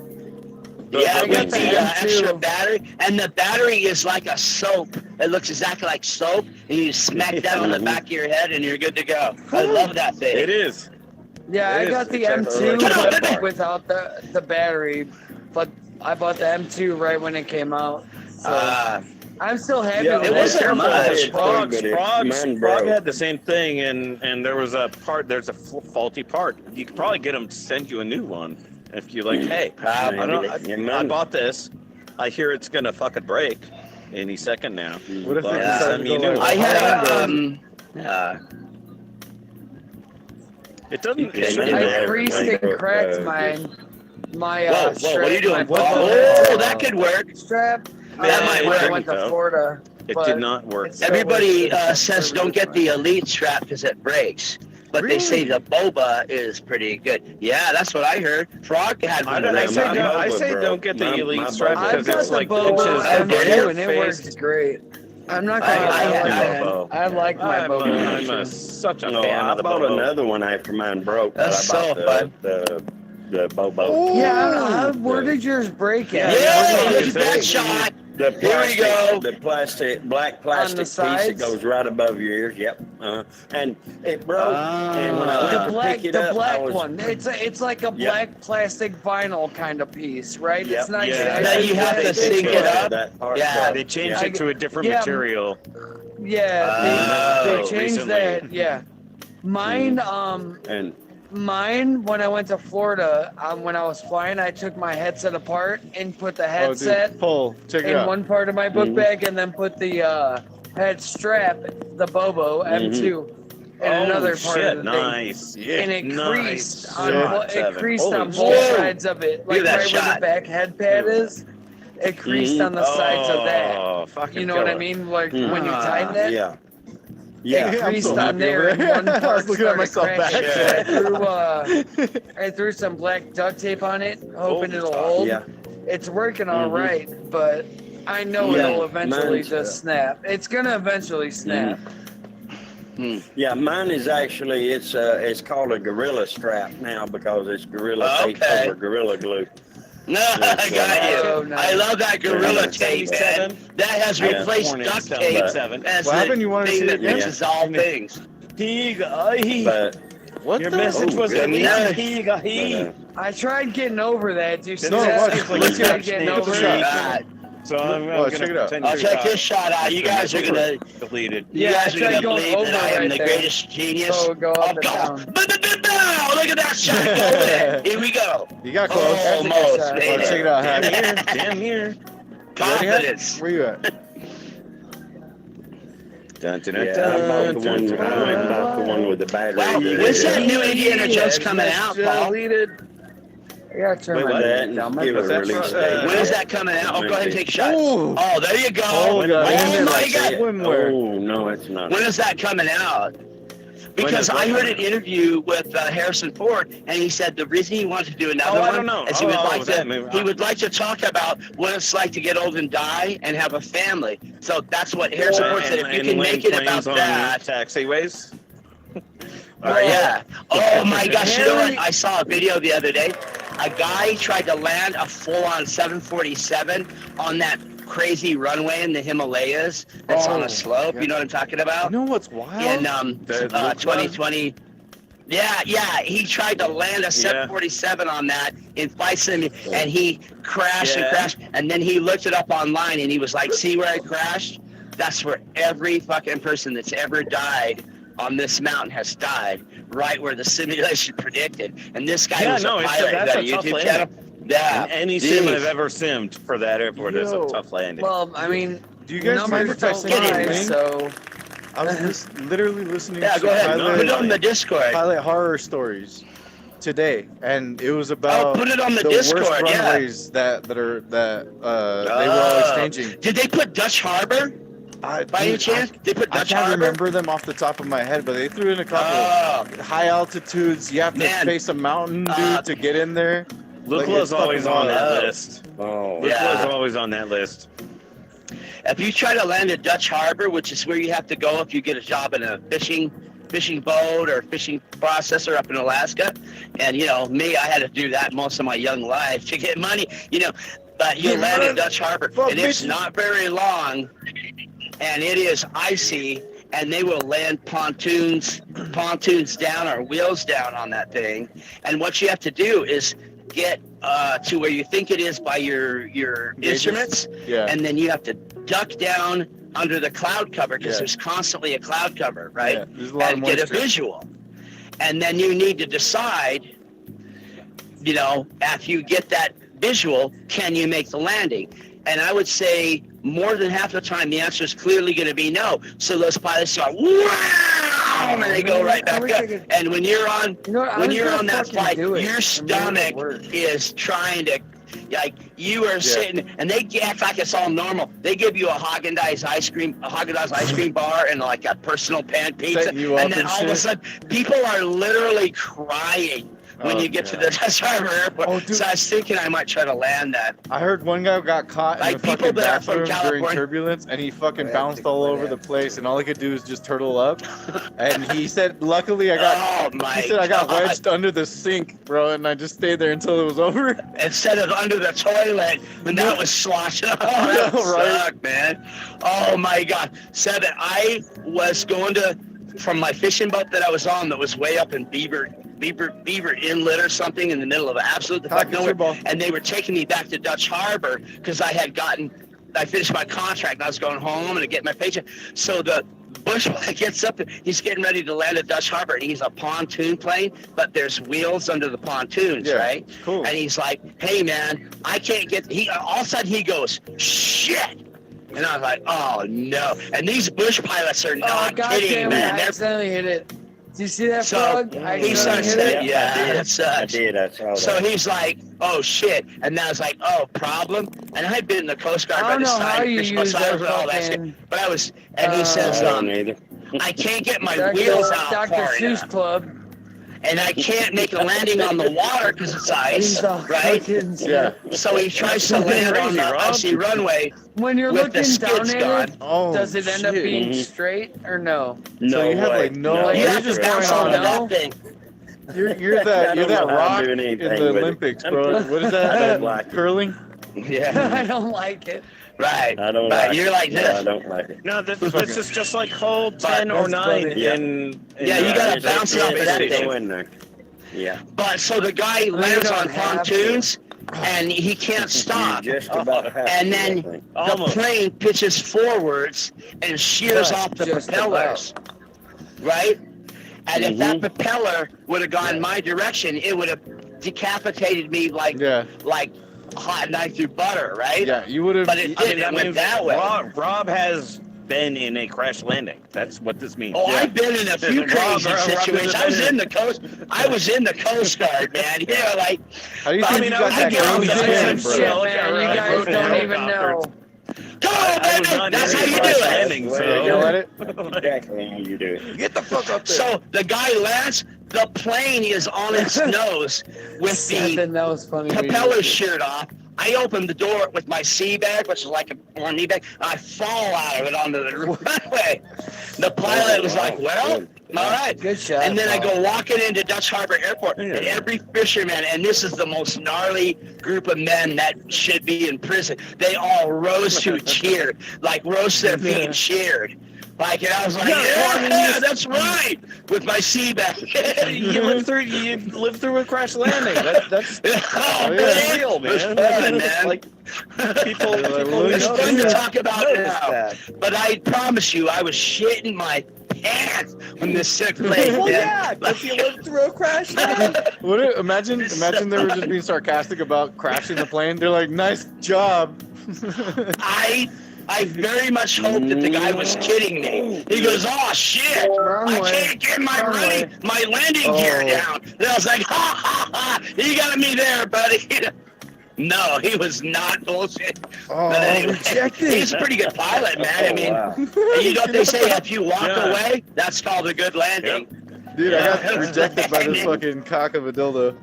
Yeah, I got with the the M2. extra battery, and the battery is like a soap. It looks exactly like soap, and you smack that on the back of your head, and you're good to go. I love that thing. It is. Yeah, It I is. got the It's M2 actually- but without the battery. But I bought the M2 right when it came out. So I'm still happy Yeah, with it wasn't it. much. Frog had the same thing, and there was a part. There's a faulty part. You could probably get them to send you a new one if you like. Hey, I bought this. I hear it's gonna fucking break any second now. What if they Yeah. decide Send to me a go new like one. I had Android? It doesn't. You It can shouldn't I Yeah, matter. creased everything. and cracked my whoa, what are you doing? my Oh, that could work. strap. That might when I work, went to though. Florida. It but did not work. it's- Everybody says don't get the Elite strap because it breaks. But they say the Boba is pretty good. Yeah, that's what I heard. Frog had one of I those. say my don't- I Boba, say bro. don't get the My Elite Boba. strap I've because got it's the like Bobo pinches and under M2 your and it face. works great. I'm not gonna I lie, had man. Bobo. I like my I'm Bobo. such a No, fan I of the bought Bobo. another one after mine broke. but That's I bought so fun. the Bobo. Yeah, where did yours break at? Yeah, Where look at that shot. The Here we plastic, go. the plastic, black plastic piece that sides? goes right above your ears. Yep. And it broke. and when I Ah. went The to black, pick it the up, black I was, one. It's like a black plastic vinyl kind of piece, right? Yep. It's not. Yeah. Then you have to sync it up. That part Yeah. broke. They changed Yeah. it to a different Yeah. material. Yeah, they changed recently. that. Yeah, mine. And Mine. When I went to Florida, when I was flying, I took my headset apart and put the Oh, headset dude, pull. Check it in out. one part of my book bag, and then put the head strap, the Bobo M2, in another part shit, of the thing. nice. Yeah, And it creased nice. on Yeah. it creased Holy on both shit. sides of it, like Look at that right where shot. the back head pad is. It creased on the sides of that. Oh, fucking You know what I killer. mean? Like when you Ah, tighten it, yeah. it Yeah. I'm creased so on happy there, over and there. one I part was looking at started myself cracking. back. I threw some black duct tape on it, hoping Oh, it'll hold. Yeah. It's working all right, but I know Yeah, it'll eventually mine's, just snap. It's gonna eventually snap. Yeah, mine is actually it's called a gorilla strap now because it's gorilla tape Okay. over gorilla glue. No, I got you. Oh, nice. I love that gorilla Yeah. tape, man. 77. That has Yeah. replaced Hornet duct sounds tape like 7. as What the happened? You wanna see thing it that again? mixes all things. But What Your the? message Oh, was good. Yeah. I tried getting over that. Do you see No, that? watch. I Let's tried get- getting get the over shot. it. God. So I'm Well, gonna check it out. pretend I'll you're check not this shot out. You guys are gonna, deleted. you Yeah, guys I are tried gonna going believe that over I am right the there. greatest genius. So go up and God. down. Look at that shot going. Here we go. You got close. That's a good Almost shot. made Well, check it it. out. Damn Happy. near, damn near. Confidence. Where you at? Dun, dun, Yeah, I bought the one. I went and bought the one with the battery. Wow, when's that new Indiana Jones coming out, Paul? I gotta turn Wait, my what? music down. My Give it a brother's release so- date. When is that coming out? Oh, go ahead and take shots. Ooh. Oh, there you go. Oh, Oh, God. my God. Swimwear. Oh no, it's not. When is that coming out? Because I heard an interview with Harrison Ford, and he said the reason he wanted to do another I one don't know. is he He would like to talk about what it's like to get old and die and have a family. So that's what Harrison Ford said. If you can make it about that, taxiways. yeah. Oh my gosh! You know what? I saw a video the other day. A guy tried to land a full-on 747 on that crazy runway in the Himalayas that's on a slope. yeah. You know what I'm talking about? You know what's wild? In 2020. Yeah, he tried to land a 747 on that in flight sim, and he crashed and crashed, and then he looked it up online, and he was like, see where I crashed? That's where every fucking person that's ever died on this mountain has died, right where the simulation predicted. And this guy was a pilot that's that a tough YouTube landing. channel. Yeah. And any sim I've ever simmed for that airport is a tough landing. Well, I mean, Do you guys mind numbers if I don't send you a lie, link? so I was literally listening Yeah, to go ahead. Put it on the Discord. pilot horror stories today, and it was about put it on the worst Discord, yeah. runways that they were always changing. Did they put Dutch Harbor by any chance? They put I Dutch can't Harbor? remember them off the top of my head, but they threw in a couple. High altitudes, you have to Man. face a mountain, dude, to get in there. Lukela's Like, always it's on fucking that wild. list. Oh, Yeah. Lukela's always on that list. If you try to land at Dutch Harbor, which is where you have to go if you get a job in a fishing boat or fishing processor up in Alaska, and you know me, I had to do that most of my young life to get money, you know. But you land at Dutch Harbor, and it's not very long, and it is icy, and they will land pontoons down or wheels down on that thing, and what you have to do is get to where you think it is by your instruments, Yeah. and then you have to duck down under the cloud cover because Yeah. there's constantly a cloud cover, right? Yeah, there's a lot And of get a moisture. visual. And then you need to decide, you know, after you get that visual, can you make the landing? And I would say more than half the time the answer is clearly going to be no. So those pilots start, wow, and they go right back up. And when you're on, when you're on that flight, your stomach is trying to, like, you are sitting, and they act like it's all normal. They give you a Haagen-Dazs ice cream bar, and like a personal pan pizza, Setting you up and then and all of a shit. sudden, people are literally crying when you get to the Dutch Harbor Airport. Oh, dude. So I was thinking I might try to land that. I heard one guy got caught in Like, the people fucking that are from bathroom during California- turbulence, and he fucking bounced all over the place, and all he could do is just turtle up. And he said, "Luckily, I got." Oh my He said, "I got God. wedged under the sink, bro, and I just stayed there until it was over." Instead of under the toilet when that was sloshing. Oh, that Yeah, right. sucked, man. Oh my God. Said that I was going from my fishing boat that I was on that was way up in Beaver Inlet or something in the middle of absolute the fuck Pocket nowhere. football. And they were taking me back to Dutch Harbor because I finished my contract and I was going home and to get my paycheck. So the bushwhacker gets up, he's getting ready to land at Dutch Harbor, and he's a pontoon plane, but there's wheels under the pontoons, right? Cool. And he's like, hey man, I can't get, all of a sudden he goes, shit. And I was like, oh no. And these bush pilots are not kidding, man. I They're accidentally hit it. Did you see that So frog? he starts saying, yeah, that I sucks. did. I saw that. So he's like, oh shit. And I was like, oh, problem? And I'd been in the Coast Guard I by don't this know how time. you Fish use my that silence and all that fucking, shit. But I was, and he says, I don't either. I can't get my Dr. wheels out Dr. far Seuss enough. Club. And I can't make a landing on the water because it's ice, He's all right? fucking- Yeah. So he tries to land on the icy runway When you're with the looking down skids at gone. it, Oh, does it end up shit. being Mhm. straight or no? No So you have way. like no. You You're have to just bounce going onto on. that thing. You're that don't know how I'm rock doing in anything the with it. Olympics, bro. What is that? I don't like it. Curling? Yeah, I don't like it. right. I don't Right, like you're it. like No, this. I don't like it. No, this is just like hole 10 That's or 9 funny. Yeah. in Yeah, you gotta It's- bounce it off it's of that go thing. in there. Yeah. But so the guy lands on don't have pontoons and he can't stop. You just about have And to, I then think. the Almost. plane pitches forwards and shears Right, off the just propellers, right? And if that Mhm. propeller would have gone my direction, it would have decapitated me like Yeah. hot knife through butter, right? Yeah. You would have. But it didn't. It went that way. Rob has been in a crash landing. That's what this means. Oh, I've been in a few crazy situations. I was in the Coast Guard, man. Yeah, like. How do you think you got that green skin, bro? Shit, man, you guys don't even know. Come on, baby. That's how you do it. Landing, so. You let it? Exactly how you do it. Get the fuck up there. So the guy lands, the plane is on its nose with the That was funny. propeller shirt off. I open the door with my sea bag, which is like a knee bag. I fall out of it onto the runway. The pilot was like, well, all right. Good shot. And then I go walking into Dutch Harbor Airport, and every fisherman, and this is the most gnarly group of men that should be in prison, they all rose to cheer, like rose to their feet and cheered. Like, and I was like, yeah, that's right, with my sea bag. you lived through a crash landing. That's real, man. It's fun, man. Like people it's fun to talk about now. That. But I promise you, I was shitting my pants when this thing played. Well, yeah, because you lived through a crash landing. Imagine they were just being sarcastic about crashing the plane. They're like, nice job. I very much hoped that the guy was kidding me. He goes, oh shit, I can't get my landing gear down. And I was like, ha ha ha, you got me there, buddy. No, he was not bullshit. Oh, but anyway, rejected. he's a pretty good pilot, man. I mean, you know what they say, if you walk away, that's called a good landing. Dude, I got rejected by this fucking cock of a dildo.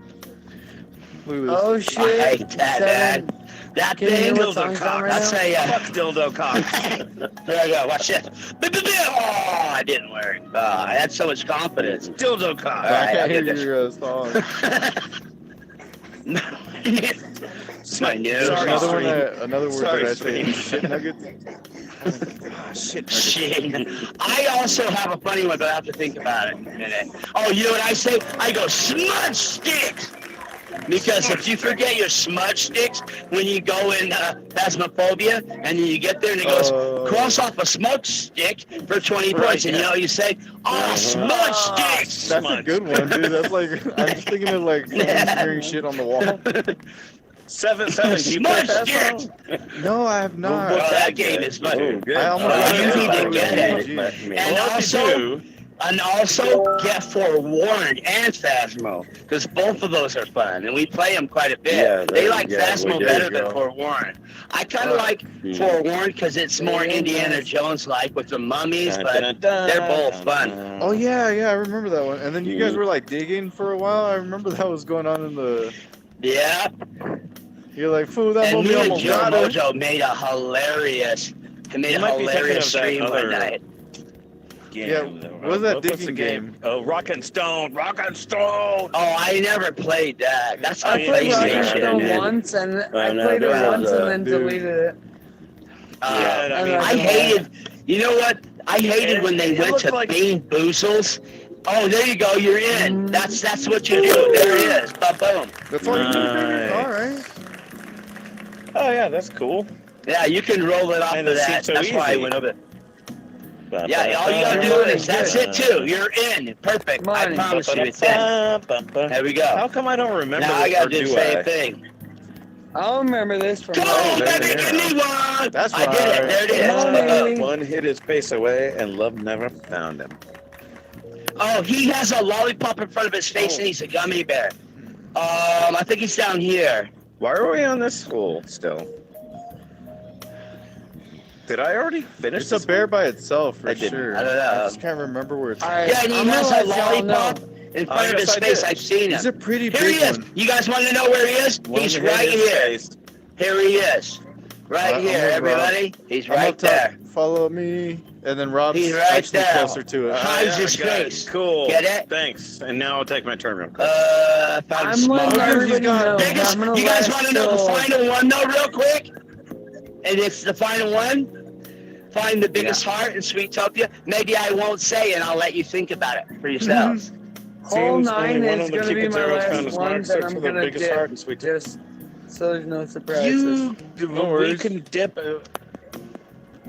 Look at this. Oh shit. I hate that, man. That thing, dildo cock. I'll tell ya. Fuck dildo cock. There you go, watch this. Oh, I didn't wear it. I had so much confidence. Dildo cock. I I'll can't get hear your song. It's my news. Another word Sorry, that I say. Steve. Shit nuggets. Shit. Shit. I also have a funny one, but I have to think about it in a minute. Oh, you know what I say? I go, smudge sticks! Because if you forget your smudge sticks when you go in Phasmophobia, and then you get there and it goes, cross off a smudge stick for 20 points, and you know what you say? Oh, smudge sticks! That's a good one, dude. That's like, I'm just thinking of like smearing shit on the wall. 7-7. You Smudge play sticks! Phasmo? No, I have not. Oh, that game is fun. I almost you need to got get it. it. And also get Forewarned and Phasmo, because both of those are fun, and we play them quite a bit. Yeah, they like we Phasmo did, better girl. than Forewarned. I kind of like Forewarned because it's more Indiana Jones-like with the mummies, but they're both fun. Oh yeah, I remember that one. And then you guys were like digging for a while. I remember that was going on in the. Yeah. You're like, fool, that And movie me and almost Joe got it. Mojo made a hilarious stream one night. Game, Yeah, what was that What's the digging game? Oh, Rock and Stone. Oh, I never played that. That's on I played Rock and PlayStation. Stone man. once, and I know, played it there once was, and then dude. deleted it. Yeah, I mean, I hated. You know what? I hated when they It went looked to like- Bean Boozles. Oh, there you go. You're in. That's what you do. There it is. Ba-boom. That's all you do, Nice. All right. Oh, yeah, that's cool. Yeah, you can roll it off And of it that. seems so That's why I easy. went over. Yeah, all you gotta do is that's it too. You're in. Perfect. I promise you, it's in. There we go. How come I don't remember Now I this, gotta or do the do same I? thing. I'll remember this from. Go, baby, yeah. give me one. That's I did it. right. There it Come on, is. baby. One hid his face away, and love never found him. Oh, he has a lollipop in front of his face and he's a gummy bear. I think he's down here. Why are we on this school still? Did I already finish It's this a bear one? by itself, for I didn't. sure. I don't know. I just can't remember where it's. All right, Yeah, and he I'm gonna has a let y'all lollipop know. in front of yes, his I face. did. I've seen He's him. a pretty Here he big is. one. You guys want to know where he is? One He's hid right his here. face. Here he is. Right I'm here, with Rob. everybody. He's I'm right up top. there. Follow me, and then Rob's He's right actually there. closer to it. Hides his I got it. face. Cool. Get it? Thanks. And now I'll take my turn real quick. Found a I'm small letting everybody know. Biggest, I'm gonna you guys let want to know the Phil- final one, though, real quick? And it's the final one. Find the biggest heart in Sweetopia. Maybe I won't say, and I'll let you think about it for yourselves. Hole Seems 9 only one is of the going to be Cupid my zeros found last his one mark, that six I'm with the going to biggest heart and dip, sweet just so there's no surprises. We can dip.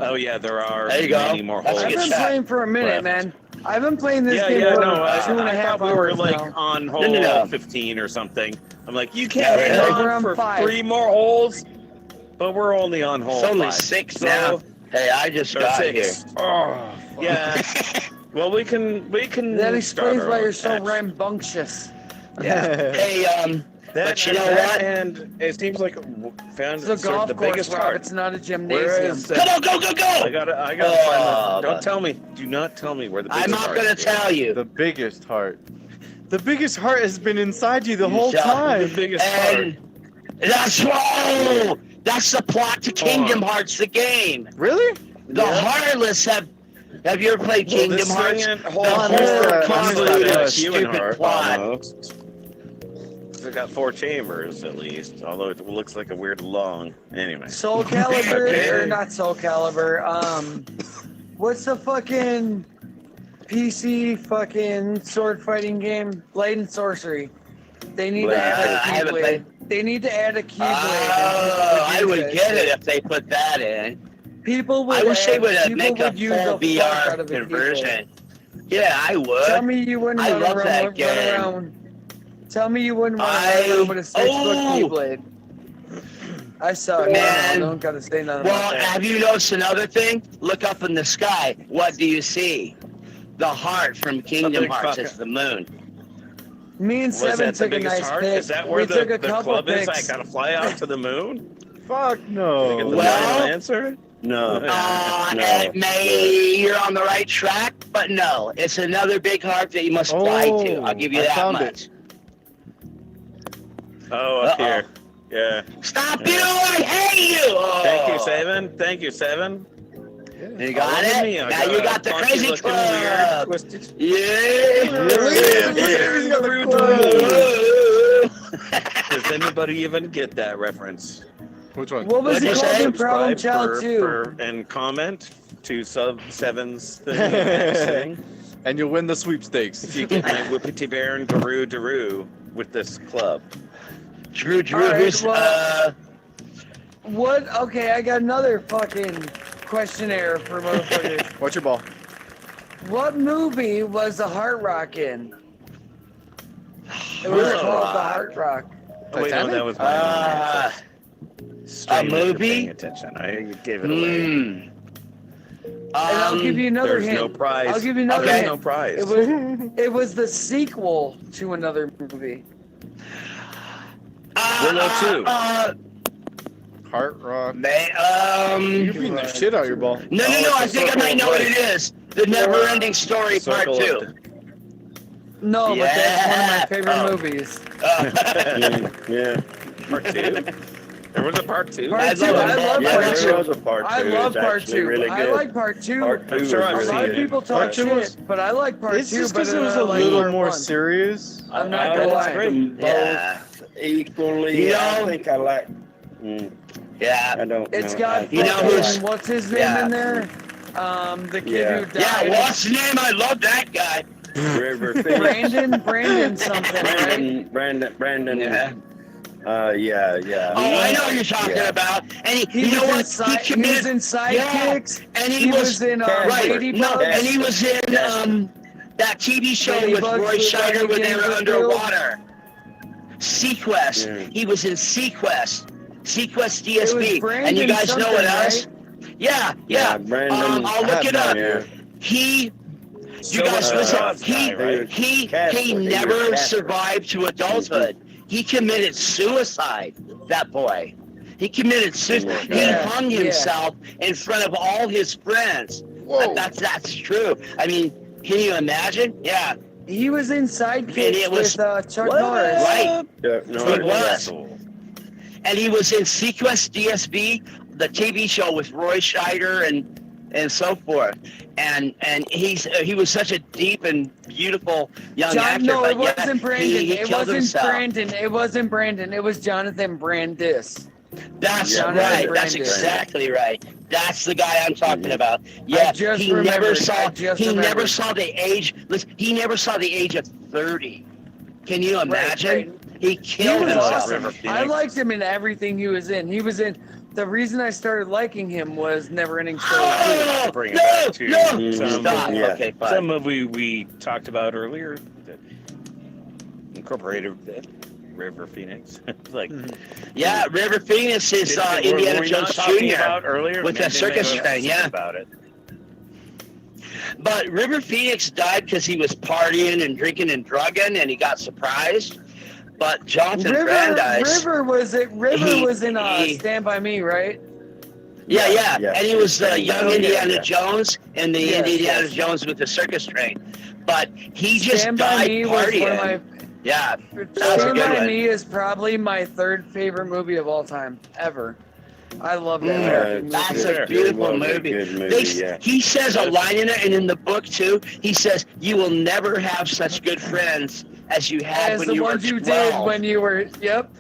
Oh yeah, there are There you go. many more That's holes. I've good been shot. playing for a minute, left. man. I've been playing this Yeah, game yeah, for no. I 2.5 thought we were hours like now. on hole No. 15 or something. I'm like, you Yeah, can't hang we're on on for 5. 3 more holes, but we're only on hole It's only 5. 6 So, now. Hey, I just got here. Oh, Yeah. Well, we can. That explains start why our you're so action. rambunctious. Hey, but you know that what? And it seems like found It's a sort of golf the course, biggest Rob. heart. It's not a gymnasium. Whereas Come on, go, go, I go! gotta find Oh, the. Don't tell me. Do not tell me where the I'm biggest not heart gonna is. tell you. The biggest heart. The biggest heart has been inside you the You whole shall- time. The biggest heart. And that's that's the plot to Kingdom Hearts, the game. Really? The Heartless have you ever played Kingdom Hearts? The whole I convoluted, missed that. stupid plot. Almost. It's got 4 chambers at least, although it looks like a weird long. Anyway. Soul Calibur, Okay. or not Soul Calibur, what's the fucking PC fucking sword fighting game? Blade and Sorcery. They need to add I a haven't Keyblade. They need to add a Keyblade. Oh, I would that get shit. it if they put that in. People would I wish they would people make a would use full the fuck out VR of a Keyblade. conversion. Yeah, I Tell would. me you wouldn't I run love around, that run game. around. Tell me you wouldn't want to run around with a 6-foot Keyblade. I suck. Man. I don't gotta say nothing Well, about that. have you noticed another thing? Look up in the sky. What do you see? The heart from Kingdom big Hearts. fucker. It's the moon. Me and Was Seven that the took a biggest nice heart? pic. Is that We where took the a couple club is? I pics. gotta fly out to the moon? Fuck Did I get the no. Well- final answer? No. It may you're on the right track, but no, it's another big heart that you must fly to. I'll give you I that found much. Oh, up Uh-oh. here. Yeah. Stop you! I hate you! Oh. Thank you, Seven. Thank you, Seven. You got Look at it? me, I Now you a got the funky crazy looking club. weird twisted- Does anybody even get that reference? Which one? What was What'd it you called say? in Problem Child 2? And comment to sub Seven's thing. And you'll win the sweepstakes. If you get my Whippity Bear and Daru with this club. Drew, All right, who's, well- What? Okay, I got another fucking questionnaire for motherfuckers. What's your ball? What movie was the Heart Rock in? It was Heart called Rock. The Heart Rock. Oh, wait, no, Titanic? that was my a movie? Paying attention. I gave it away. And I'll give you another There's hint. no prize. I'll give you another Okay. hint. No prize. It was the sequel to another movie. Willow 2. Heart Rock. You're You're beating the shit out of your ball. No, I think I might know what it is. The Never-Ending Story Part Circle 2. of No, but that's one of my Yeah. favorite Oh. movies. Yeah. Part 2. There was a part 2. Part I 2. love I it. love Yeah, part there 2. was a part 2. I love It's part actually 2. really I good. like part 2. Part 2 I'm sure was I've A really lot seen of good. people talk Part 2 shit, was- but I like part It's 2. just but because it was a like little part more 1. serious. I'm not I gonna like lie. them both Yeah. equally. You know- I think I like. Yeah. I don't. It's know. got You know fucking- who's- what's his name Yeah. in there? The kid Yeah. who Yeah, died. what's his name? I love that guy. River Phoenix. Brandon something, right? Brandon. Yeah. Yeah. Oh, I know what you're talking Yeah. about. And He you know was what? in side, He he was committed. in Sidekicks. And He was in right. Ladybug. No, and he was in that TV show with Ladybugs Roy with Scheider when they were Games of underwater. Sequest. Yeah. He was in Sequest. Sequest It was DSP. Brandon And you guys know what something, else? Yeah. Brandon. I'll look it up. Yeah. He. You So guys was the listen. Jaws guy, right? He Casper. never Casper. survived to adulthood. He committed suicide. That boy. He committed suicide. He Yeah, hung yeah. himself in front of all his friends. Whoa. That's true. I mean, can you imagine? Yeah. He was in And Sidekicks it was- with Chuck What? Norris. Right. Yeah, no, It was. And he was in Sequest DSB, the TV show with Roy Scheider and so forth. And he was such a deep and beautiful young actor. No, it but wasn't yeah, Brandon. He It killed wasn't himself. Brandon. It wasn't Brandon. It was Jonathan Brandis. That's Yeah, right. Brandon. That's exactly right. That's the guy I'm talking about. Yeah, just he never remembered. saw. I just He never remembered. saw the age. Listen, he never saw the age of 30. Can you imagine? right. He He killed was himself. awesome. River I Phoenix. liked him in everything he was in. He was in. The reason I started liking him was Neverending Story 2. Oh, Bring it no, back to no, some- stop. Yeah. Okay, fine. Some movie we talked about earlier that incorporated River Phoenix. Like, Yeah, River Phoenix is were Indiana we Jones not talking Jr. about earlier with Maybe that circus they were train, yeah. about it. But River Phoenix died because he was partying and drinking and drugging, and he got surprised. But Jonathan Brandeis, River was in Stand By Me, right? yeah, Yeah. and he was young Indiana Yeah. Jones in the Yes, Indiana yes. Jones with the circus train. But he just Stand By died Me was partying. one of my. Yeah, that was a Stand good By one. Me is probably my third favorite movie of all time ever. I love that Mm, fucking movie. that's Sure. a beautiful It was a movie. good movie, yeah. He says a line in it, and in the book too, he says, "You will never have such good friends as you had As when the you were ones you 12. did when you were. Yep.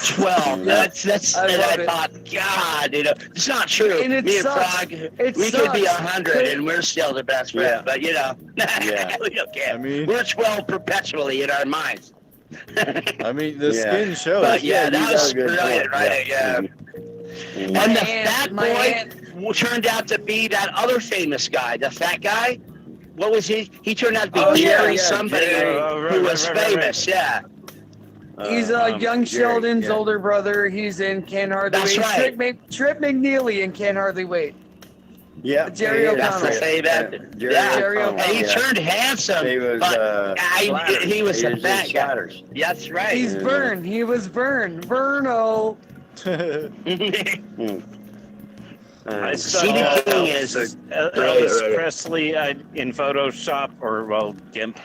12. That's I and love I it. thought, God, it's not true. And it Me sucks. and Frog, It we could be sucks. 100 and we're still the best friends. Yeah. But Yeah. we don't care. I mean- we're 12 perpetually in our minds. I mean, the Yeah. skin shows. But yeah, you that got was a good brilliant, point, right? Yeah. Mhm. And the aunt- fat my boy turned out to be that other famous guy, the fat guy. What was he? He turned out to be Oh, yeah, Jerry yeah, somebody Jerry. who was famous. Yeah. He's young Jerry, Sheldon's yeah. older brother. He's in Can't Hardly That's Wait. right. Trip McNeely in Can't Hardly Wait. Yeah. Jerry yeah, That's the O'Connell. same actor. Jerry Yeah. Jerry O'Connell, And he yeah. turned handsome. He was, but he was a in fat guy. Sliders. That's right. He's Yeah. Vern. He was Vern. Verno. I C.D. saw King is Elvis Right. Presley in Photoshop or GIMP.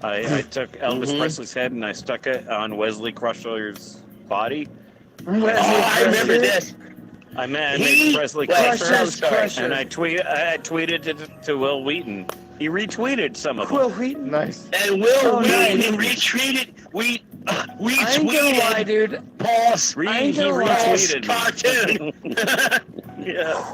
I took Elvis Mhm. Presley's head and I stuck it on Wesley Crusher's body. I remember this. I made He- Presley wait, Crusher, I'm sorry. and I tweeted it to Will Wheaton. He retweeted some of them. Will Wheaton. Nice. And Will Oh, Wheaton nice. retweeted. We I ain't gonna lie, tweeted dude. Paul's I ain't He gonna lie. retweeted me. cartoon. Yeah.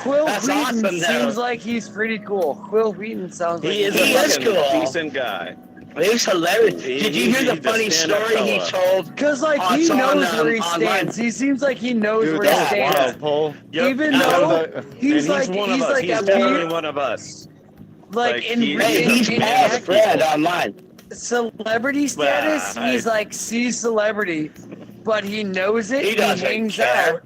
Quill That's Wheaton awesome, though. seems like he's pretty cool. Quill Wheaton sounds like He is He a is fucking cool. decent guy. It was hilarious. He- Did you hear he's the a funny stand-up story he fella. told? Cause like Oh, he it's on, knows where he online. stands. He seems like he knows Dude, where he that's stands. wild, Paul. Yep. Even Uh, though he's and like he's one of us. like He's a definitely peer, one of us. like like, in Hey, in- he's in Paul's act- friend online. celebrity status. Well, He's like C celebrity, but he knows it. He and doesn't hangs care. out.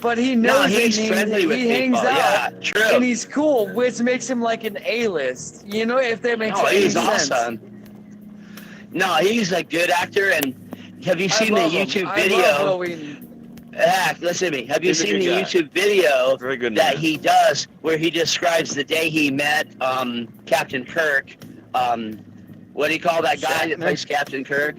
But he No, knows he's it. and friendly with he hangs people. out. Yeah, true. And he's cool, which makes him like an A-list. You know, if that makes Oh, any he's sense. awesome. No, he's a good actor. And have you I seen the love him. YouTube I love video? Will Wheaton. Listen to me. Have you He's a seen good the guy. YouTube video Very good that man. he does where he describes the day he met Captain Kirk? What do you call that guy that Shatner? plays Captain Kirk?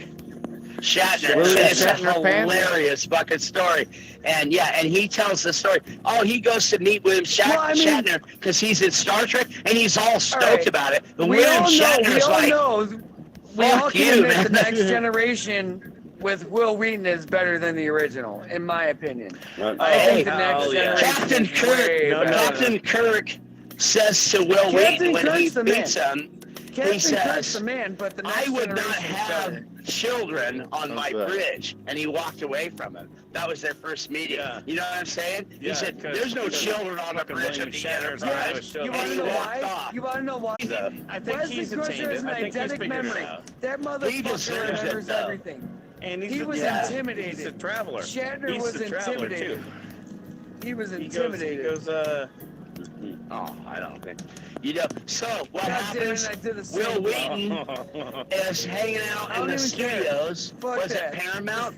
Shatner. William It's a Shatner fan? hilarious fucking story. And and he tells the story. Oh, he goes to meet William Well, I mean- Shatner because he's in Star Trek and he's all stoked right. about it. But We William all know. Shatner's We all like, know. We "Fuck all can you, admit the man." next generation with Will Wheaton is better than the original, in my opinion. I Hey, think the next oh, yeah. generation Captain is Kirk. way No, no, better. Captain Kirk says to Will Captain Wheaton when he Kirk's the man. beats him, Captain says, Kirk's the man, but the next I would not generation is have better. children on my Okay. bridge. And he walked away from him. That was their first meeting. Yeah. You know what I'm saying? Yeah, he said, 'cause- there's no because children on the fucking bridge William of the Shatner's Enterprise. eyes showed You want to He know walked why? off. You want to know why? So, I think Wesley he's Crusher attained has it. an I think he's eidetic figured memory. it out. That He deserves motherfucker it, remembers though. everything. And He was Yeah. intimidated. He's a traveler. Shatner He's was a traveler intimidated. too. He was He intimidated. goes, Oh, I don't think. So what God damn it, happens? I did the same. Will Wheaton is hanging out I in don't the even care. studios. Fuck Was that. it Paramount?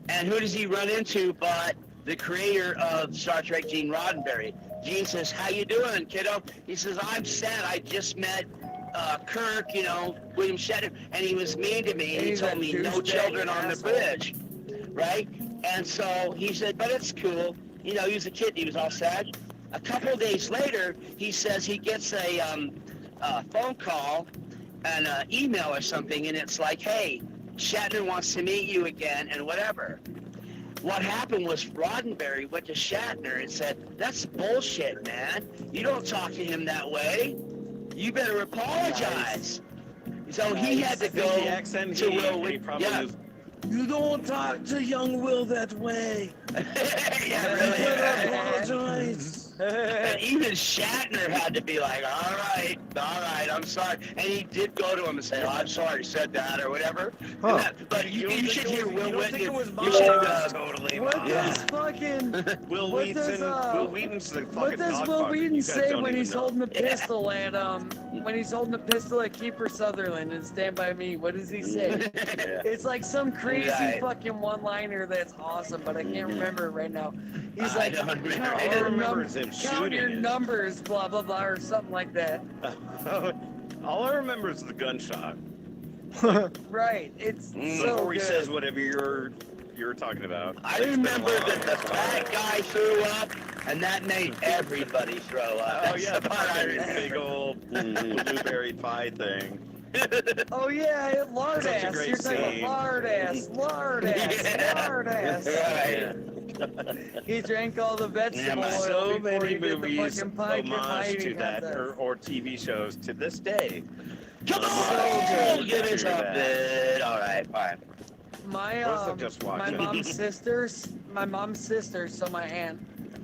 And who does he run into but the creator of Star Trek, Gene Roddenberry? Gene says, "How you doing, kiddo?" He says, "I'm sad. I just met Kirk, William Shatner, and he was mean to me. And he He's told a me no douchebag children on the asshole." bridge, right?" And so he said, "But it's cool. He was a kid. He was all sad." A couple of days later, he says he gets a phone call, an email or something, and it's like, "Hey, Shatner wants to meet you again," and whatever. What happened was Roddenberry went to Shatner and said, "That's bullshit, man. You don't talk to him that way. You better apologize." So he had to go the accent to he Will Wheaton. probably Yeah. was- You don't talk to young Will that way. Yeah, You really. better apologize. And even Shatner had to be like, all right, I'm sorry. And he did go to him and say, oh, I'm sorry I said that or whatever. Huh. But you should hear Will Wheaton. You Totally What does fucking Will what Wheaton's does, Will Wheaton's the fucking what does dog Will fucker. Wheaton You guys say don't when even he's know. holding a pistol at Kiefer Sutherland and Stand By Me? What does he say? It's like some crazy fucking one-liner that's awesome, but I can't remember it right now. He's like, All I remember is him count shooting your it. numbers, blah blah blah, or something like that. All I remember is the gunshot. Right? It's so Before he good. says whatever you're talking about. I remember that the fat guy threw up, and that made everybody throw up. Oh That's yeah, the the part I fucking remember. big old blueberry pie thing. Oh yeah, lard Such a ass. great You're talking scene. about lard ass. Right. He drank all the vegetable Yeah, oil So before many he did the movies fucking pie homage to that contest. or TV shows to this day. Come So on, good. give me After that. something. All right, fine. My Wasn't just my watching. mom's sister, so my aunt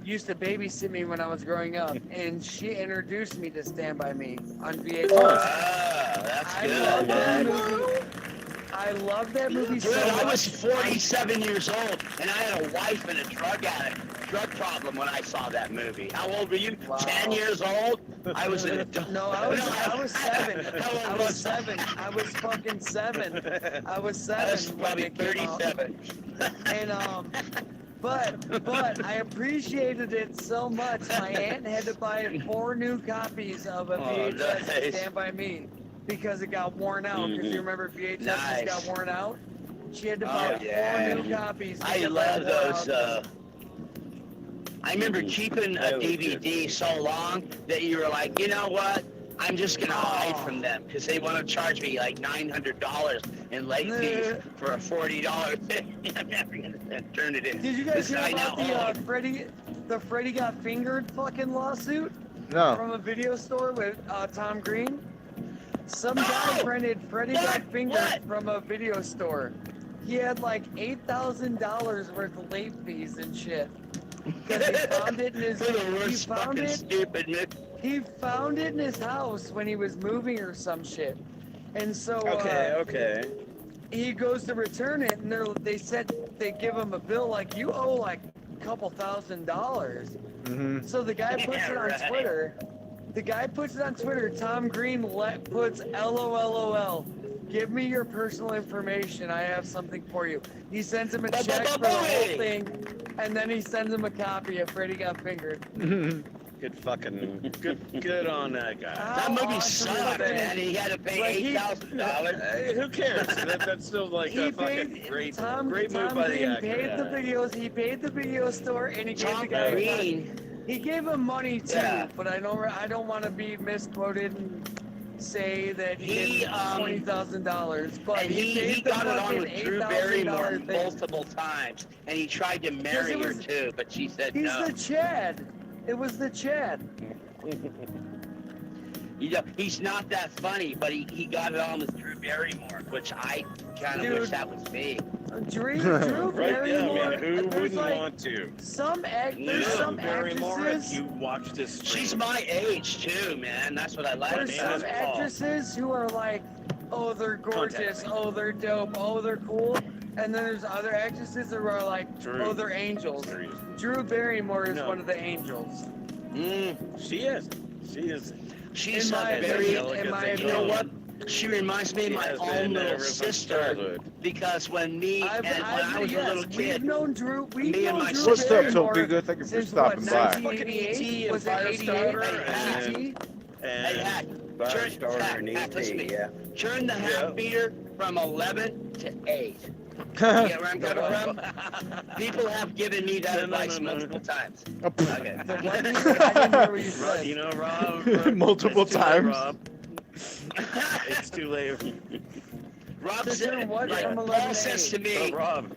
used to babysit me when I was growing up, and she introduced me to Stand By Me on VHS. Ah, that's I good. love that man. movie. I love that movie Dude, so I much. was 47 years old, and I had a wife and a drug problem when I saw that movie. How old were you? Wow. 10 years old? I was an adult. No, I was 7. How old I was 7. I was fucking 7. I was 7 I was when probably it came out. 37. And but I appreciated it so much. My aunt had to buy 4 new copies of a VHS nice. Stand By Me because it got worn out. Because you remember VHS Nice. got worn out. She had to buy 4 new copies. I because love they wore those. out. I remember keeping a DVD so long that you were like, you know what? I'm just gonna hide from them because they want to charge me like $900 in late fees for a $40 thing. I'm never gonna turn it in. Did you guys hear I about know. the Freddie got fingered fucking lawsuit No. from a video store with Tom Green? Some guy rented Freddie got fingered from a video store. He had like $8,000 worth of late fees and shit. Because he found it in his For the worst fucking stupid mix. he found it in his house when he was moving or some shit. And so Okay. he goes to return it, and they said they give him a bill like you owe like a couple $1,000. Mm-hmm. So the guy puts it on right. Twitter. The guy puts it on Twitter. Tom Green puts LOLOL. Give me your personal information. I have something for you. He sends him a check for the whole thing, and then he sends him a copy of Freddie Got Fingered. Good on that guy. That movie awesome sucked, is that? man. He had to pay Like, $8,000. Who cares? That's still like a fucking great move by the Green actor. paid the videos. He paid the video store, and he gave the Tom guy Green. He gave him money too, Yeah. but I don't want to be misquoted and say that he He, gave $20,000. But And he he paid the got it on fucking with Drew Barrymore $8,000 thing. multiple times, and he tried to marry her too, but she said He's no. the Chad. It was the Chad. You know, he's not that funny, but he got it on with Drew Barrymore, which I kind of Dude. wish that was me. Drew Right? Yeah, Barrymore. man. Who there's wouldn't like want to? some there's Drew some Barrymore, if actresses. you watch this stream. She's my age too, man. That's what I like. There's some actresses who are like, oh, they're gorgeous, oh, they're dope, oh, they're cool. And then there's other actresses who are like, Drew. oh, they're angels. Drew Barrymore is No. one of the angels. She is. She is. She's In my very. opinion, You know what? She reminds me of She my has own been little ever since sister. childhood. Because when when I was a little We've kid, known Drew. We've me and known my Drew What's up, Barrymore Topiga? Thank you for since stopping what, by. 1988? Was it Firestarter 88? and- E.T.? hey, And Hack, Firestarter and Hack, listen to E.T., me. yeah. Turn the half Yeah. meter from 11 to 8. You get where I'm coming from? People have given me that No, advice no. multiple times. Oh, Okay. The what? I didn't hear what you said. You know, Rob. Multiple it's too late, times. Rob. It's too late. Rob So said, turn what like from 11 Paul to says 8? to me, Rob.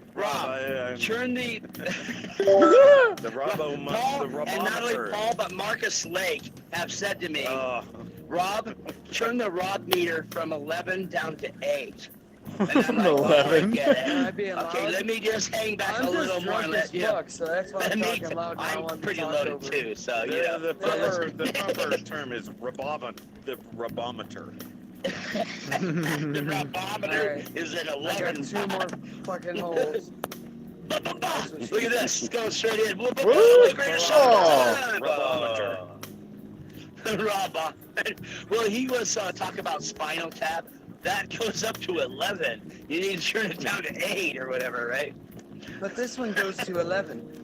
turn the The Robo. Paul, The and not only Robometer. Paul but Marcus Lake have said to me, Oh, Rob, turn the Rob meter from 11 down to 8. And I'm like, oh, I 11. get it. Am I being Okay, loud? let me just hang back I'm a little just more drunk and as let you. fuck, so that's why I'm Me talking too. loud. I don't I'm want to be pretty talked loaded over. too, so you know. The proper term is the rabometer. The rabometer Alright. is at I 11. got 2 more fucking holes. Look at this, it's going straight in. Whoop, whoop, Woo! whoop, great shot. Rabometer. Rabometer. Well, he was talking about Spinal Tap. That goes up to 11. You need to turn it down to 8 or whatever, right? But this one goes to 11.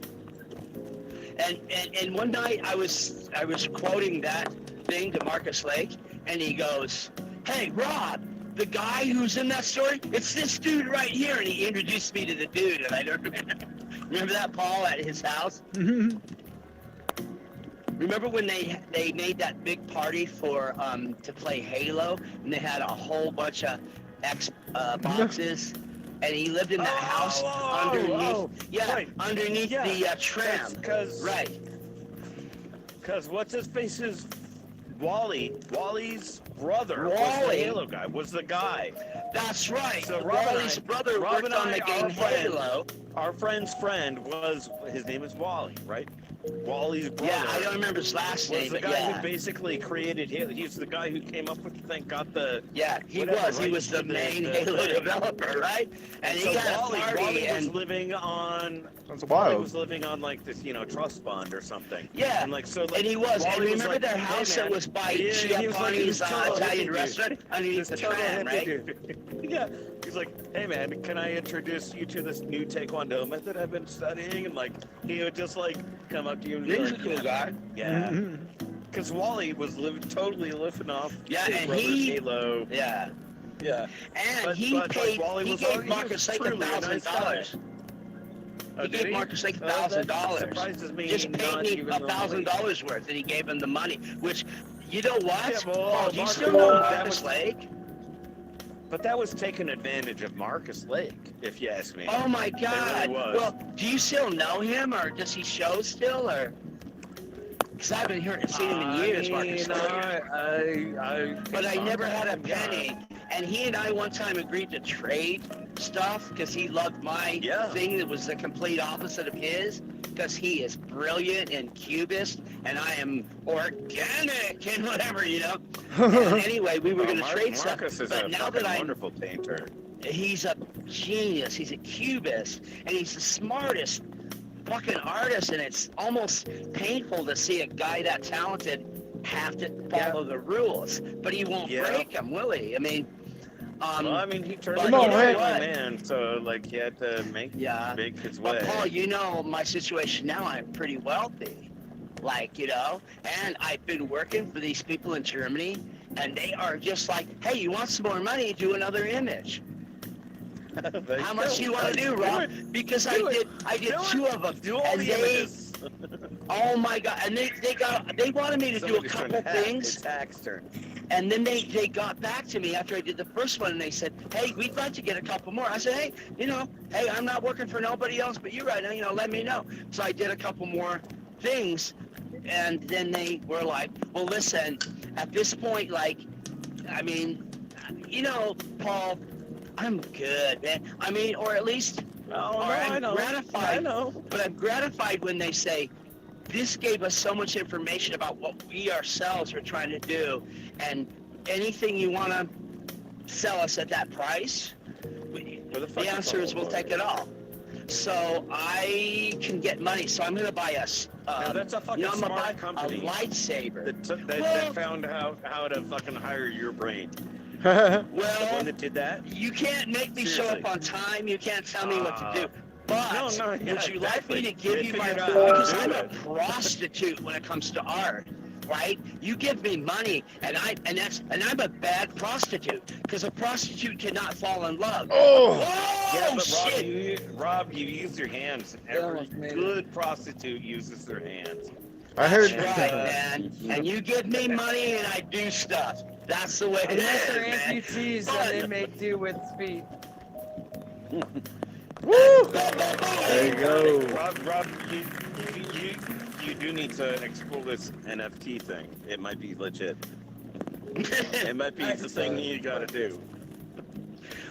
And one night I was quoting that thing to Marcus Lake, and he goes, "Hey, Rob, the guy who's in that story, it's this dude right here." And he introduced me to the dude, and I don't remember that, Paul, at his house. Remember when they made that big party for to play Halo, and they had a whole bunch of X boxes, and he lived in that house underneath the tram. Right. Because what's his face is Wally's brother was the Wally. Halo guy, was the guy. That's right. So Wally's brother worked on the game Halo. Our friend's friend his name is Wally, right? Wally's brother. Yeah, I don't remember his last was name, the but guy yeah. who basically created Halo. He's the guy who came up with the thing, got the... Yeah, he whatever, was. He right, was the the main thing. Halo developer, right? And he so got a Wally party was and living on... That's Wally wild. was living on like this, trust fund or something. yeah, And like so, like, and he was. And Wally was remember like, their "Hey, house that man." was by Yeah, he was like, Giovanni's this total Italian hippie restaurant underneath the total tram, hippie right? dude. Yeah, he's like, "Hey man, can I introduce you to this new Taekwondo method I've been studying?" And like, he would just like come up to you and be He's a like, cool guy. "Yeah." Because Wally was totally living off Yeah, his and brother's he- Halo. Yeah, Yeah. and But- he but, like, paid. Wally He was gave he Marcus was like truly a nice $1,000. Oh, He did gave Marcus like That $1,000. surprises me. Just paid not me even $1,000 worth, and he gave him the money. Which, you know what? Yeah, well, Paul, do you Marcus- still know that Marcus was- Lake? But that was taking advantage of Marcus Lake, if you ask me. Oh my God! really was. Well, do you still know him, or does he show still, or? Because I haven't seen him in years, Marcus Lake. But I never had a penny. And he and I one time agreed to trade stuff because he loved my thing that was the complete opposite of his. Because he is brilliant and cubist, and I am organic and whatever, And anyway, we were going to trade stuff. Marcus is But a now fucking that wonderful painter. he's a genius, he's a cubist, and he's the smartest fucking artist, and it's almost painful to see a guy that talented have to follow the rules. But he won't break them, will he? I mean, well, I mean, he turned but into you know a what? man, so like he had to make his way. But Paul, you know my situation now. I'm pretty wealthy, and I've been working for these people in Germany, and they are just like, "Hey, you want some more money? Do another image." How much do you want to do, Rob? Because I did 2 of them, Do all and the they, images. oh my God, and they wanted me to do a Somebody's trying couple to hack things. the tax turn. And then they got back to me after I did the first one, and they said, "Hey, we'd like to get a couple more." I said, "Hey, hey, I'm not working for nobody else but you right now. Let me know." So I did a couple more things, and then they were like, "Well, listen, at this point, Paul, I'm good, man. I mean, or at least, I'm gratified. I know. But I'm gratified when they say, this gave us so much information about what we ourselves are trying to do, and anything you want to sell us at that price, the answer is we'll take it all. So I can get money. So I'm going to buy That's a fucking I'm gonna buy smart company. a lightsaber. That found out how to fucking hire your brain. Well, The one that did that? you can't make me show up on time. You can't tell me what to do. But would you like me to give you my because I'm a prostitute when it comes to art, right? You give me money, and I'm a bad prostitute because a prostitute cannot fall in love. Oh! Yeah, but shit! Rob, you use your hands. Every good prostitute uses their hands. I heard. That's right, man. And you give me money, and I do stuff. That's the way it Unless is, they're man. amputees and they make do with feet. Woo! There you go. Rob, you do need to explore this NFT thing. It might be legit. It might be the thing you gotta do.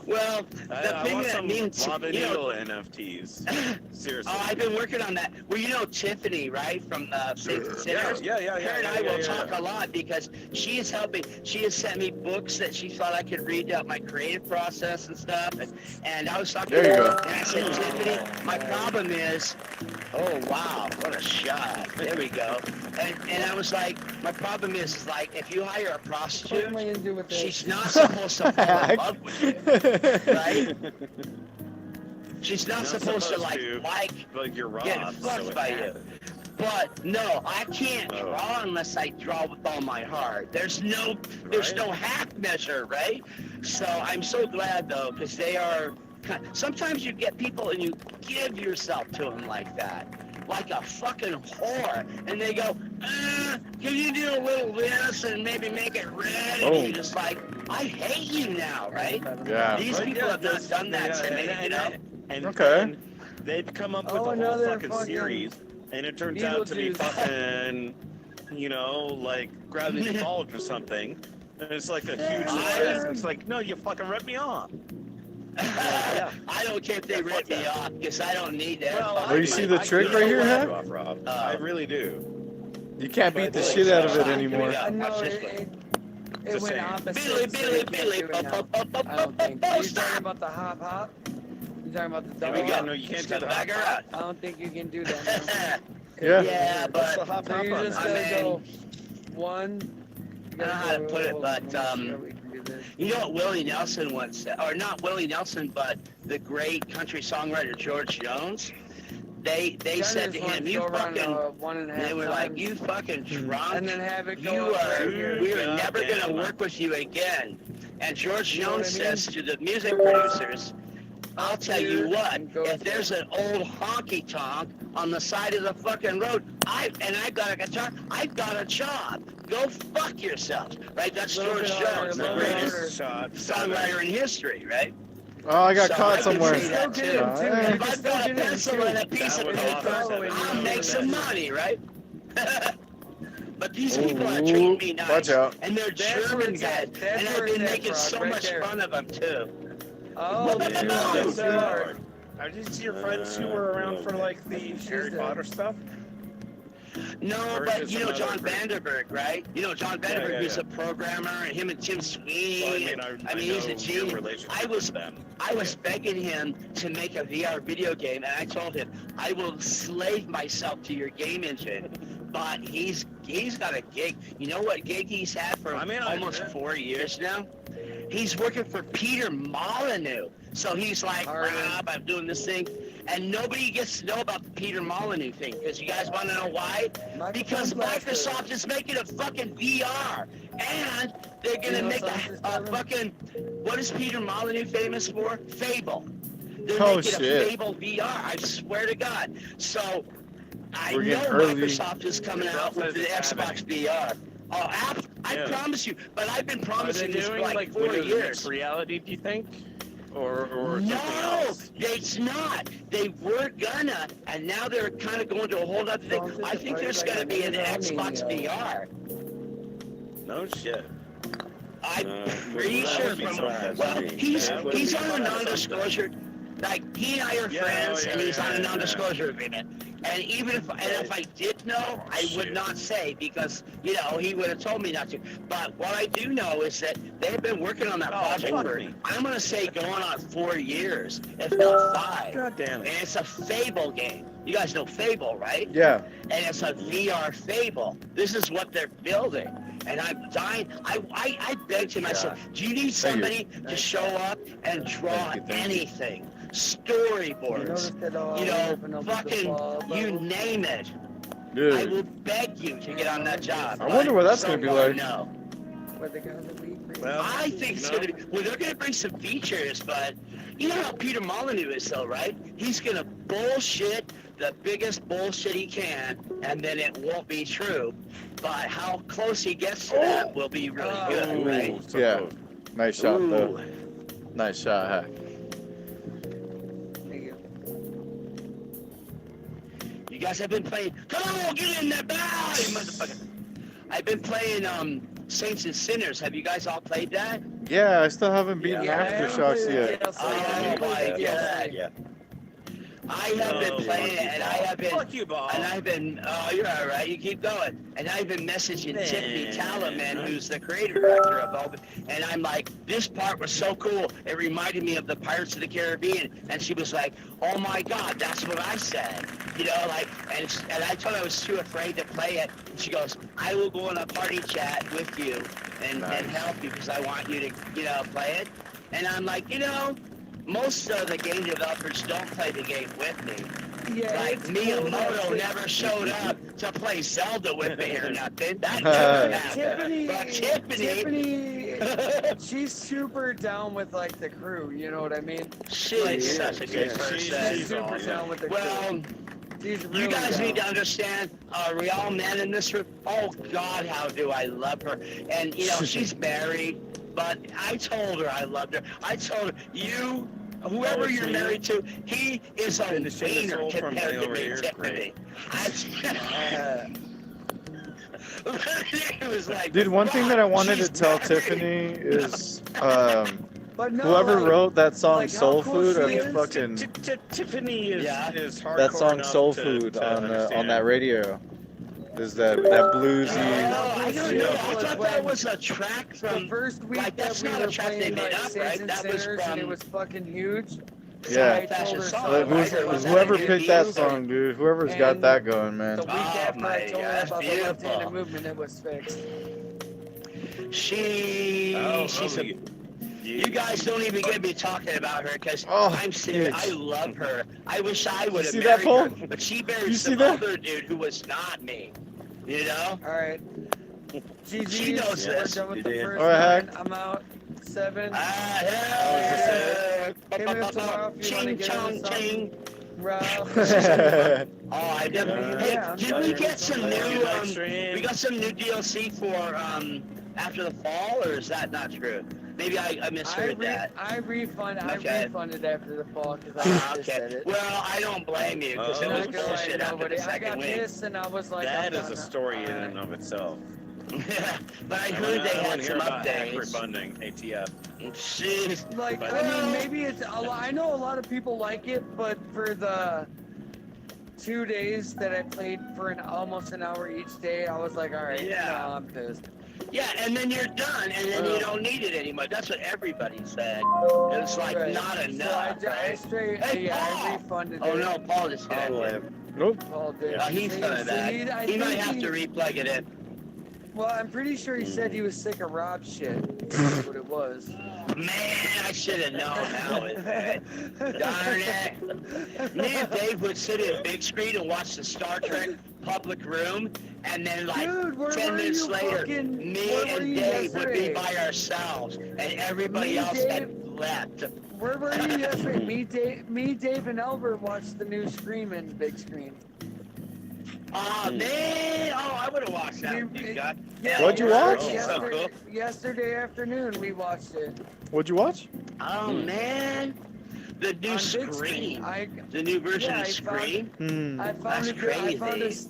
Well, the I thing want that some means, Lava you know, Needle NFTs. Seriously. oh, I've been working on that. Well, you know Tiffany, right, from Saints and Sinners? Yeah. Her and I will talk a lot because she is helping. She has sent me books that she thought I could read about my creative process and stuff. And I was talking There you to go. her, and I said, Tiffany, my problem is, oh, wow, what a shot. There we go. And I was like, my problem is like, if you hire a What prostitute, am I gonna do with this? she's not supposed to fall in love with you, right? She's not supposed to But you're Rob, get fucked so it by you. happens. But no, I can't Oh. draw unless I draw with all my heart. There's no half measure, right? So I'm so glad though, because they are. Sometimes you get people and you give yourself to them like that, like a fucking whore, and they go, can you do a little this and maybe make it red? And you're just like, I hate you now, right? Yeah. These But people yeah, have not done that to me, you know. And Okay. then they've come up with a whole another fucking series, and it turns out to be Beetlejuice. fucking, like Gravity Falls or something. And it's like a huge success. It's like, no, you fucking ripped me off. I don't care if they rip me off because I don't need that. Well, you see the trick right here, Hack? Rob. I really do. You can't beat the shit out of it anymore. I know Watch this it Just went saying. opposite. Billy. I don't think. Are you talking about the hop? You talking about the There double we go. hop? No, you can't Just do gotta the back her up. I don't think you can do that. Yeah. Yeah, What's the but hop So hop you're on just that? gonna go one. I don't know how to put it, but, Sure we can do this. you know what Willie Nelson once said, or not Willie Nelson, but the great country songwriter George Jones. They said to him, "You fucking." one and a half They were like, times, "You fucking drunk. and then have it go You up are. right here. We are never Yeah. gonna work with you again." And George You know what Jones I mean? says to the music producers, "I'll tell you Here what. and go If there's an old honky tonk on the side of the fucking road, I've got a guitar. I've got a job. Go fuck yourself." Right? That's Little George bit harder, Jones, the little bit greatest harder. songwriter in history, right? Oh, I got So caught I can somewhere. say that too. Yeah. If I've got a pencil and a piece of That was paper, awesome. I'll make some money, right? But these people are Ooh, treating me nice. watch out. And they're That's where German it's guys. at. That's And I've where been it's at, making Frog, so right much there. fun of them too. Oh, Yeah. dude, Yeah. that's so hard. Are these your friends who were around for like the Harry Potter stuff? No, Or but is you it know another John group? Vanderberg, right? You know John Vanderberg, yeah, who's yeah. a programmer, and him and Tim Sweeney. Well, I mean, he's a know your genius. relationship I was with them. I was begging him to make a VR video game, and I told him I will slave myself to your game engine. But he's got a gig. You know what gig he's had for almost 4 years now? He's working for Peter Molyneux. So he's like, Rob, I'm doing this thing. And nobody gets to know about the Peter Molyneux thing. Because you guys want to know why? Because Microsoft is making a fucking VR. And they're going to make a fucking... What is Peter Molyneux famous for? Fable. They're making a Fable VR. I swear to God. So... I know Microsoft is coming out with the Xbox VR. Oh, I promise you. But I've been promising this for like 4 years. Reality, do you think? Or something No, else? it's not. They were gonna, and now they're kind of going to a whole other thing. I think there's gonna be an Xbox VR. No shit. I'm pretty sure well, he's on a non-disclosure. Like, he and I are friends, and he's on a non-disclosure agreement. And even if I did know, I would not say, because, you know, he would have told me not to. But what I do know is that they've been working on that project for, I'm going to say, going on 4 years, if not 5. God damn it. And it's a Fable game. You guys know Fable, right? Yeah. And it's a VR Fable. This is what they're building. And I'm dying. I begged him, I said, do you need somebody to show up and draw anything? Storyboards, you know, fucking, you name it. Dude. I will beg you to get on that job. I wonder what that's going to be like. No. Well, I think it's going to be, well, they're going to bring some features, but you know how Peter Molyneux is though, right? He's going to bullshit the biggest bullshit he can, and then it won't be true. But how close he gets to that will be really good, right? Yeah. Nice shot, though. Nice shot, Hack. You guys have been playing. Come on, get in there, bye, motherfucker. I've been playing Saints and Sinners. Have you guys all played that? Yeah, I still haven't beaten Yeah, Aftershocks yet. Oh my God. Yeah. I have been playing it, and I have been, Fuck you, Bob. and I've been, oh, you're all right, you keep going. And I've been messaging Tiffany Talaman, who's the creative director of all, and I'm like, this part was so cool. It reminded me of the Pirates of the Caribbean. And she was like, oh my God, that's what I said. You know, like, and I told her I was too afraid to play it. And she goes, I will go on a party chat with you and help you because I want you to, you know, play it. And I'm like, you know, most of the game developers don't play the game with me. Yeah, Like Miyamoto never showed up to play Zelda with me or nothing. That never happened. But Tiffany, she's super down with like the crew. You know what I mean? she's such a good person. She's super down with the crew. Well, She's really you guys down. need to understand, Real Man in this room, oh God, how do I love her. And, you know, she's married, but I told her I loved her. I told her, whoever you're married to, he is a wiener compared to me, Tiffany. It was like, Dude, one thing that I wanted to tell Tiffany is, But no, whoever like, wrote that song like how Soul cool Food, she I mean, is. fucking, Tiffany is hardcore that song enough Soul to Food on understand. that radio. Is that bluesy? I don't know. I thought that was a track the from, first week like, that that's we not were a track they playing made like up, Saints right? and That was Sinners, and it from was fucking huge. Yeah. I told her Song, something. right? Whoever picked that song, dude, whoever's got And that going, man. The week Oh after my I told her God, about the beautiful. left-handed movement, it was fixed. She's a, you guys don't even get me talking about her because I'm serious. I love her. I wish I would have see that, married her, Paul? but she You married see some that? other dude who was not me. You know? All right. GG, She knows we're this. done with You the did. first All right, line. I'm out. 7. Yeah. Hit me up tomorrow if you want to Ching get chong into something. ching. Ralph. Oh, I definitely. Hey, Yeah, did I'm we sorry. get some Stream. we got some new DLC for after the fall, or is that not true? Maybe I misheard that. I refunded after the fall because I just said Okay. it. Well, I don't blame you because it Oh, was Not gonna lie to bullshit after nobody. the I second got week. pissed and I was like, That I'm is a done. story in All and of itself. Yeah, but I heard they had some updates. Bundling, ATF. Jeez. Like, But- I mean, maybe it's. I know a lot of people like it, but for the 2 days that I played for almost an hour each day, I was like, all right, Yeah. no, I'm pissed. Yeah, and then you're done, and then you don't need it anymore. That's what everybody said. It was like Right. not So enough, I right? straight, Hey, I Paul! refunded Oh it. no, Paul just hit I'll it. live. Nope. Paul did. He's See, coming back. I He might think have to replug it in. Well, I'm pretty sure he said he was sick of Rob shit. That's what it was. Man, I should have known how it went. Darn it. Me and Dave would sit in big screen and watch the Star Trek public room, and then like Dude, where 10 were minutes you later, fucking- me where were and you Dave would be yesterday? by ourselves, and everybody Me, else Dave- had left. Where were you yesterday? Me, Dave, and Albert watched the new Scream in big screen. Oh man! Oh, I would have watched that. We- You got. What'd you watch? Yesterday afternoon, we watched it. What'd you watch? Oh man! The new On big Scream. I The new version Yeah, of I found- Scream. I found That's a good. I found crazy.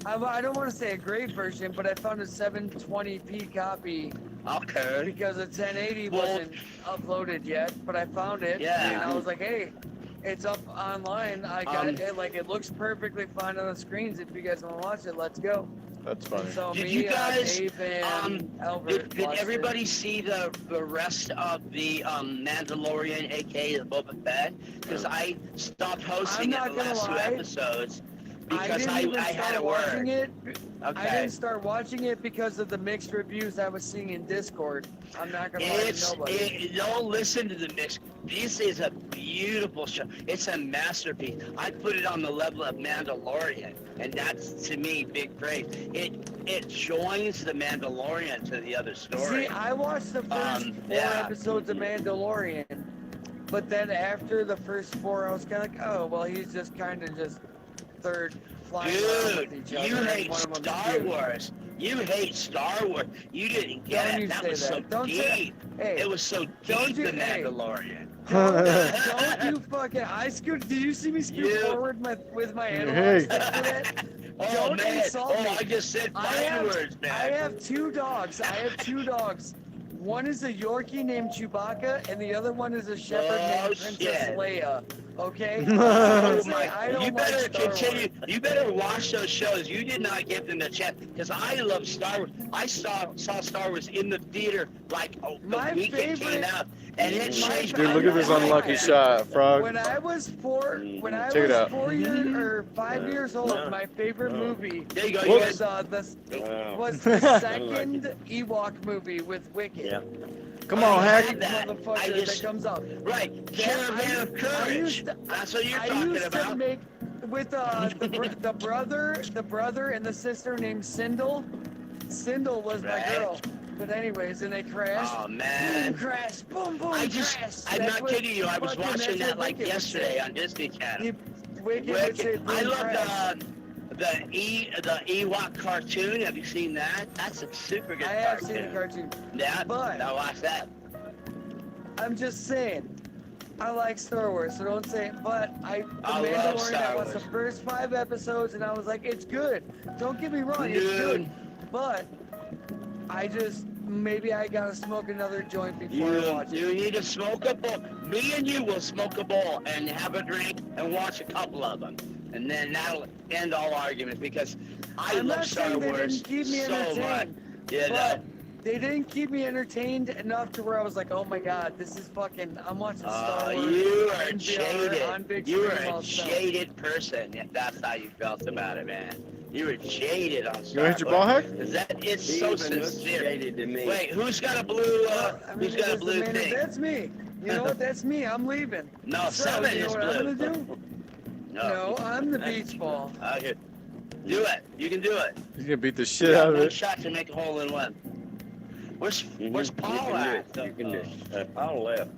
I don't want to say a great version, but I found a 720p copy Okay. because a 1080 Well- wasn't uploaded yet. But I found it, Yeah. and I was like, hey. It's up online. I got Um, it. Like, it looks perfectly fine on the screens. If you guys want to watch it, let's go. That's funny. So Did me, you guys, Dave, and Albert Did watched everybody see the rest of the Mandalorian, aka the Boba Fett? Because I stopped hosting I'm it not the gonna last two lie. episodes because didn't I even had start to watching work. it. I Okay. didn't start watching it because of the mixed reviews I was seeing in Discord. I'm not gonna lie to nobody. Don't listen to the mix. This is a beautiful show. It's a masterpiece. I put it on the level of Mandalorian, and that's to me big praise. It joins the Mandalorian to the other story. See, I watched the first 4 yeah. episodes of Mandalorian, but then after the first 4, I was kind of like, oh, well, he's just kind of just third flying around with Dude, each other. you and hate one of them's Star cute. Wars. You hate Star Wars. You didn't get Don't it. you That say was so that. Don't deep. say- Hey, It was so don't deep, you- the hey. Mandalorian. don't you fucking... Did you see me scoot You- forward with my Hey. analog stick for that? Oh Don't man! insult Oh, me. I just said 5 words, man. I have 2 dogs. One is a Yorkie named Chewbacca, and the other one is a shepherd named Princess shit. Leia. Okay? Oh Say my! I don't You better like Star continue. Wars. You better watch those shows. You did not give them a chance because I love Star Wars. I saw Star Wars in the theater like My the week it came favorite- out, and it changed. Dude, look at this unlucky shot, Frog. When I was 4 Check it out. 4 years or 5 years old, No. my favorite movie There you go. was Wow. the second Ewok movie with Wicket. Yeah. Come on, Hack. that. Motherfucker I just- that comes up. Right, Caravan of Courage. That's what you're talking used about. to make with the brother and the sister named Sindel. Sindel was my Right. girl. But anyways, and they crashed. Oh Boom, man. crash. Boom, boom, I'm crash. not That's what kidding you. I was fucking- watching that's that what like Wicket would yesterday say. on Disney Channel. Wicket would say, Wicked. I boom, love crash. the Ewok cartoon. Have you seen that? That's a super good I have cartoon. seen the cartoon. Yeah, But- now watch that. I'm just saying, I like Star Wars, so don't say it. But The I love Mandalorian, Star I watched the Wars. first 5 episodes, and I was like, it's good. Don't get me wrong, it's Dude. good. But I just, maybe I gotta smoke another joint before I watch it. You need to smoke a bowl. Me and you will smoke a bowl and have a drink and watch a couple of them. And then that'll end all arguments because I I'm love not Star saying they Wars didn't keep me so much. entertained, Yeah, but they didn't keep me entertained enough to where I was like, oh my god, this is fucking, I'm watching Star Wars. you are in VR on jaded. big You are screen a all the time. jaded person if that's how you felt about it, man. You were jaded on Star You hit your ball, Hack? Because that it's He so even looks sincere. jaded to me. Wait, who's got a blue? I mean, Who's got a it is the blue man- thing? That's me. You know what? That's me. I'm leaving. No, So, 7 you know is what I'm blue. gonna do? No, I'm the beach ball. Okay. Do it. You can do it. He's gonna beat the shit out of One it. shot to make a hole in one. Where's Paul at? You can do it. Paul left.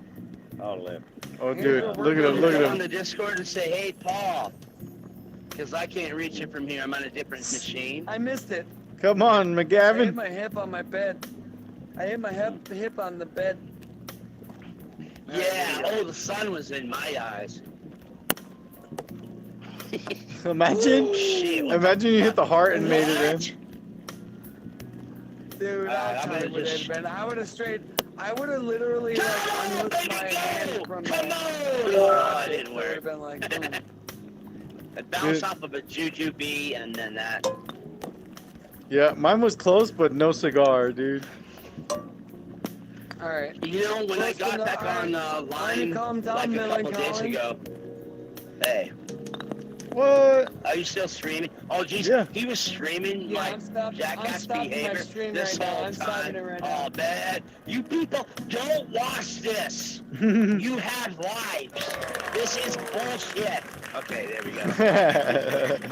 Paul left. Oh, dude, look at him, look Go at on him. the Discord and say, hey, Paul. Because I can't reach it from here. I'm on a different machine. I missed it. Come on, I hit McGavin. my hip on my bed. I hit my hip on the bed. Yeah. Oh, the sun was in my eyes. Imagine. Shit. what Imagine you hit the heart and made it in. What? Dude, I'm I'm gonna tight with just- it, man. I would have literally like Come on, unhooked baby, my hand go! from Come the- on! Oh, it didn't I would have work. been like, boom. It bounced Dude. off of a Juju bee and then that. Yeah, mine was close, but no cigar, dude. All right. You know, when I got back on line calm down, like a couple Millen days Collin. ago. Hey, What? are you still streaming? Oh, geez, Yeah. he was streaming Yeah, like I'm stopping jackass my behavior stream this right now. whole I'm stopping time. it right now. Oh, man. You people don't watch this. You have lives. This is bullshit. Okay, there we go.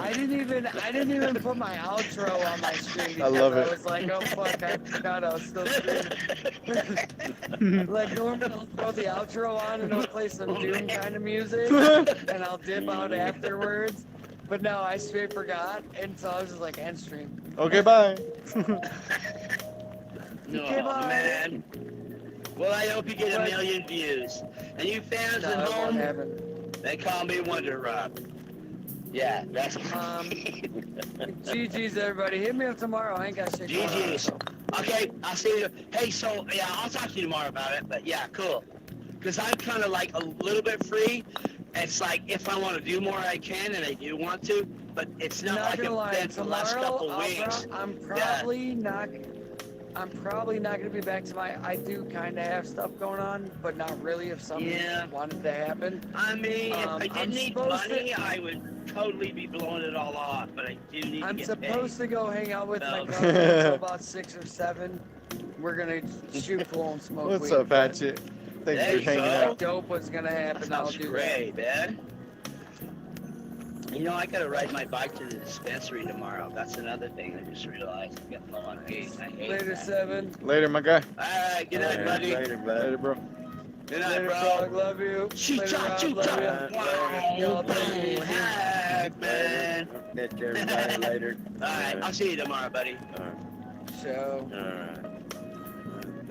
I didn't even put my outro on my screen. I love because it. I was like, oh fuck, I forgot I was still streaming. Like normally I'll throw the outro on and I'll play some Doom kind of music and I'll dip out afterwards. But no, I straight forgot, and so I was just like, end stream. Okay, bye. No, Okay, bye. man. Well, I hope you get a But- million views. And you fans No, at it won't home, happen. they call me Wonder Rob. Yeah, that's GG's everybody. Hit me up tomorrow. I ain't got shit going on, GG's. so. Okay, I'll see you. Hey, so, yeah, I'll talk to you tomorrow about it, but yeah, cool. Because I'm kind of like a little bit free. It's like if I want to do more, I can, and I do want to, but it's not like gonna a lie, been for the last tomorrow couple weeks. I'm probably not gonna be back to my. I do kind of have stuff going on, but not really. If something Yeah. wanted to happen, I mean, if I I'm didn't need supposed to- money, I would totally be blowing it all off, but I do need I'm to get supposed to go hang out with my No. girlfriend until about 6 or 7. We're gonna shoot pool and smoke What's weed. up, Hatchet? Thank There you you for hanging go. out. Dope what's gonna paid. happen. That I'll sounds do great, man. You know, I gotta ride my bike to the dispensary tomorrow. That's another thing I just realized. I'm getting low on gas. I that. hate Later, that. 7. Later, my guy. Alright, good night, All right, buddy. Later, bud. Later, bro. Good night, Later, bro. dog. Love you. Shoot, Later, shot, Rob. shoot, Love shot. you. Wow, Y'all boom, take it easy. heck, man. Catch everybody later. Alright, I'll see you tomorrow, buddy. All right. Show. All right.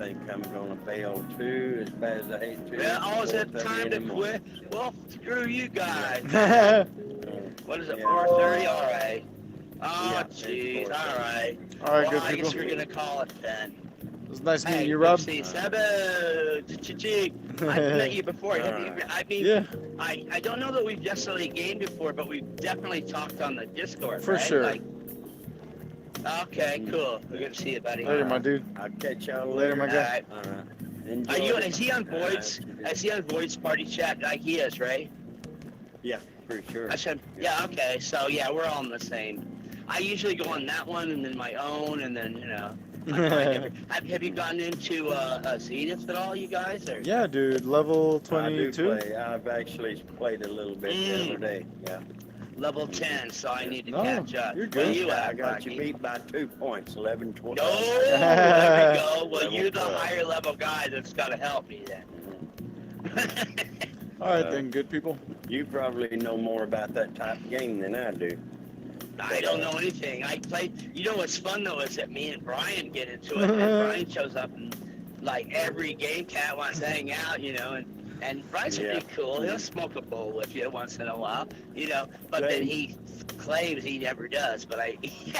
I think I'm gonna fail too, as bad as I hate to. Well, oh, is it 4:30 time in to the morning. quit? Well, screw you guys. What is it, Yeah. 4:30? Alright. Oh, Yeah, jeez. it's All right. All right, Well, good I guess people. we're gonna call it then. It was nice meeting Hey, you, Rob. see, Sabu, I've met you before. Have you? I mean, Yeah, I don't know that we've necessarily gamed before, but we've definitely talked on the Discord, for right? sure. Like, okay, cool. We're gonna see you, buddy. Later, my dude. I'll catch y'all Later, my All guy. right. Enjoy Are you? it. Is he on Void's? Is he on Void's party chat? Like he is, right? Yeah, for sure. I said, yeah. Okay, so yeah, we're all in the same. I usually go on that one and then my own, and then have you gotten into Zenith at all, you guys? Or? Yeah, dude. Level I do 22. play. I've actually played a little bit the other day. Yeah. Level 10, so I need to No, catch up. you're Where good. you at, I got you Rocky? beat by 2 points, 11-12. Oh, there we go. Well, Level you're the 12. higher level guy that's got to help me then. All right, then, good people. You probably know more about that type of game than I do. I don't know anything. I play. You know what's fun though is that me and Brian get into it, and Brian shows up and like every game cat wants to hang out, and Brian's pretty cool. He'll smoke a bowl with you once in a while, But then he claims he never does. But he's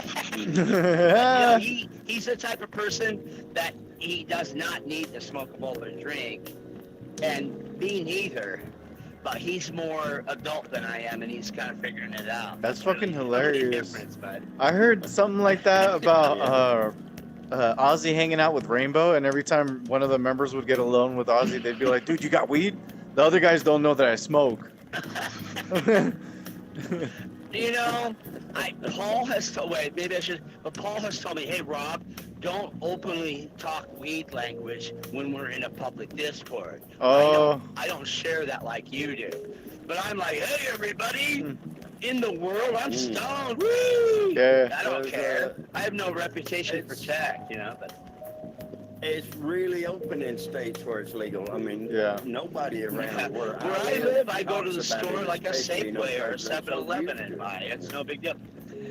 the type of person that he does not need to smoke a bowl or drink, and me neither. But he's more adult than I am, and he's kind of figuring it out. That's really fucking the hilarious. difference, bud. I heard something like that about Ozzy hanging out with Rainbow, and every time one of the members would get alone with Ozzy, they'd be like, "Dude, you got weed?" The other guys don't know that I smoke. Paul has told. Wait, maybe I should. But Paul has told me, hey, Rob, don't openly talk weed language when we're in a public Discord. Oh. I don't share that like you do. But I'm like, hey, everybody. In the world, I'm stoned. Woo! Yeah. I don't care. I have no reputation to protect, But It's really open in states where it's legal. I mean, nobody around where I live, I go to the talks about store it, like a especially, Safeway or a because they're so 7-Eleven used and to buy it. It's no big deal.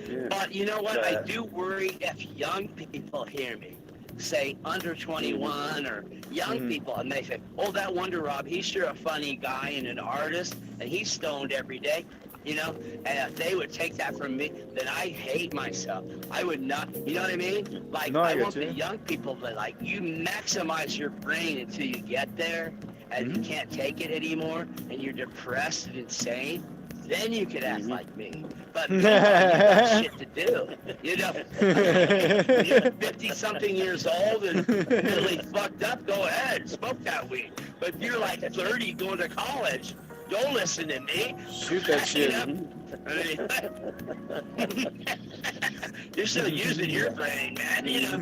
Yeah. But you know what? I do worry if young people hear me say under 21 or young people, and they say, oh, that Wonder Rob, he's sure a funny guy and an artist, and he's stoned every day. And if they would take that from me, then I hate myself. I would not, you know what I mean? Like, No, I I get want you. the young people to, like, you maximize your brain until you get there, and you can't take it anymore, and you're depressed and insane. Then you could act like me. But you got shit to do. You're 50-something years old and really fucked up, go ahead, smoke that weed. But if you're like 30 going to college, don't listen to me. Shoot that shit. You're still using your brain, man, Yeah.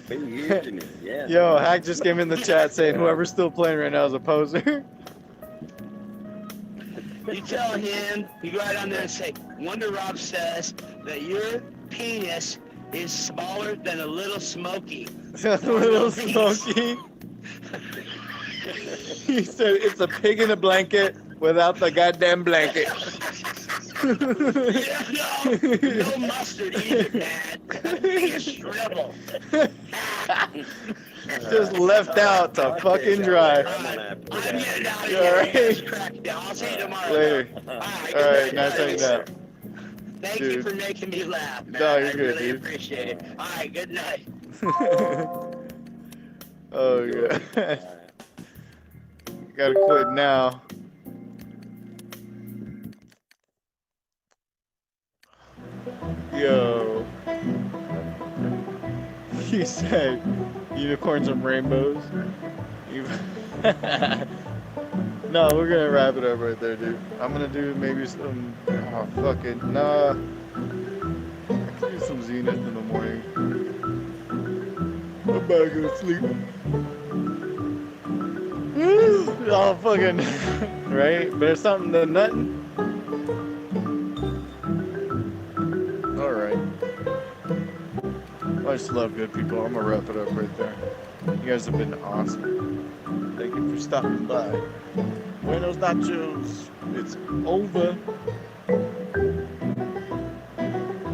Be using it. Yeah. Yo, Hack just came in the chat saying whoever's still playing right now is a poser. You tell him, you go right on there and say, Wonder Rob says that your penis is smaller than a little Smoky. A little Smoky. He said it's a pig in a blanket without the goddamn blanket. No mustard either, man. It's shrivel. Just left out to fucking dry. I'm getting out of You here. alright? You guys crack down. I'll see you tomorrow. Later. Alright, nice hanging out. Thank you Dude. for making me laugh, man. No, you're I good, really dude. appreciate it. All right, good night. Oh, yeah. Gotta quit now. Yo. He said unicorns and rainbows. No, we're gonna wrap it up right there, dude. I'm gonna do maybe some. Oh, fuck it. Nah. I can do some Zenith in the morning. I'm about to go to sleep. Oh, fucking. Right? Better something than nothing. Alright. Much love, good people. I'm gonna wrap it up right there. You guys have been awesome. Thank you for stopping by. Buenos nachos. It's over.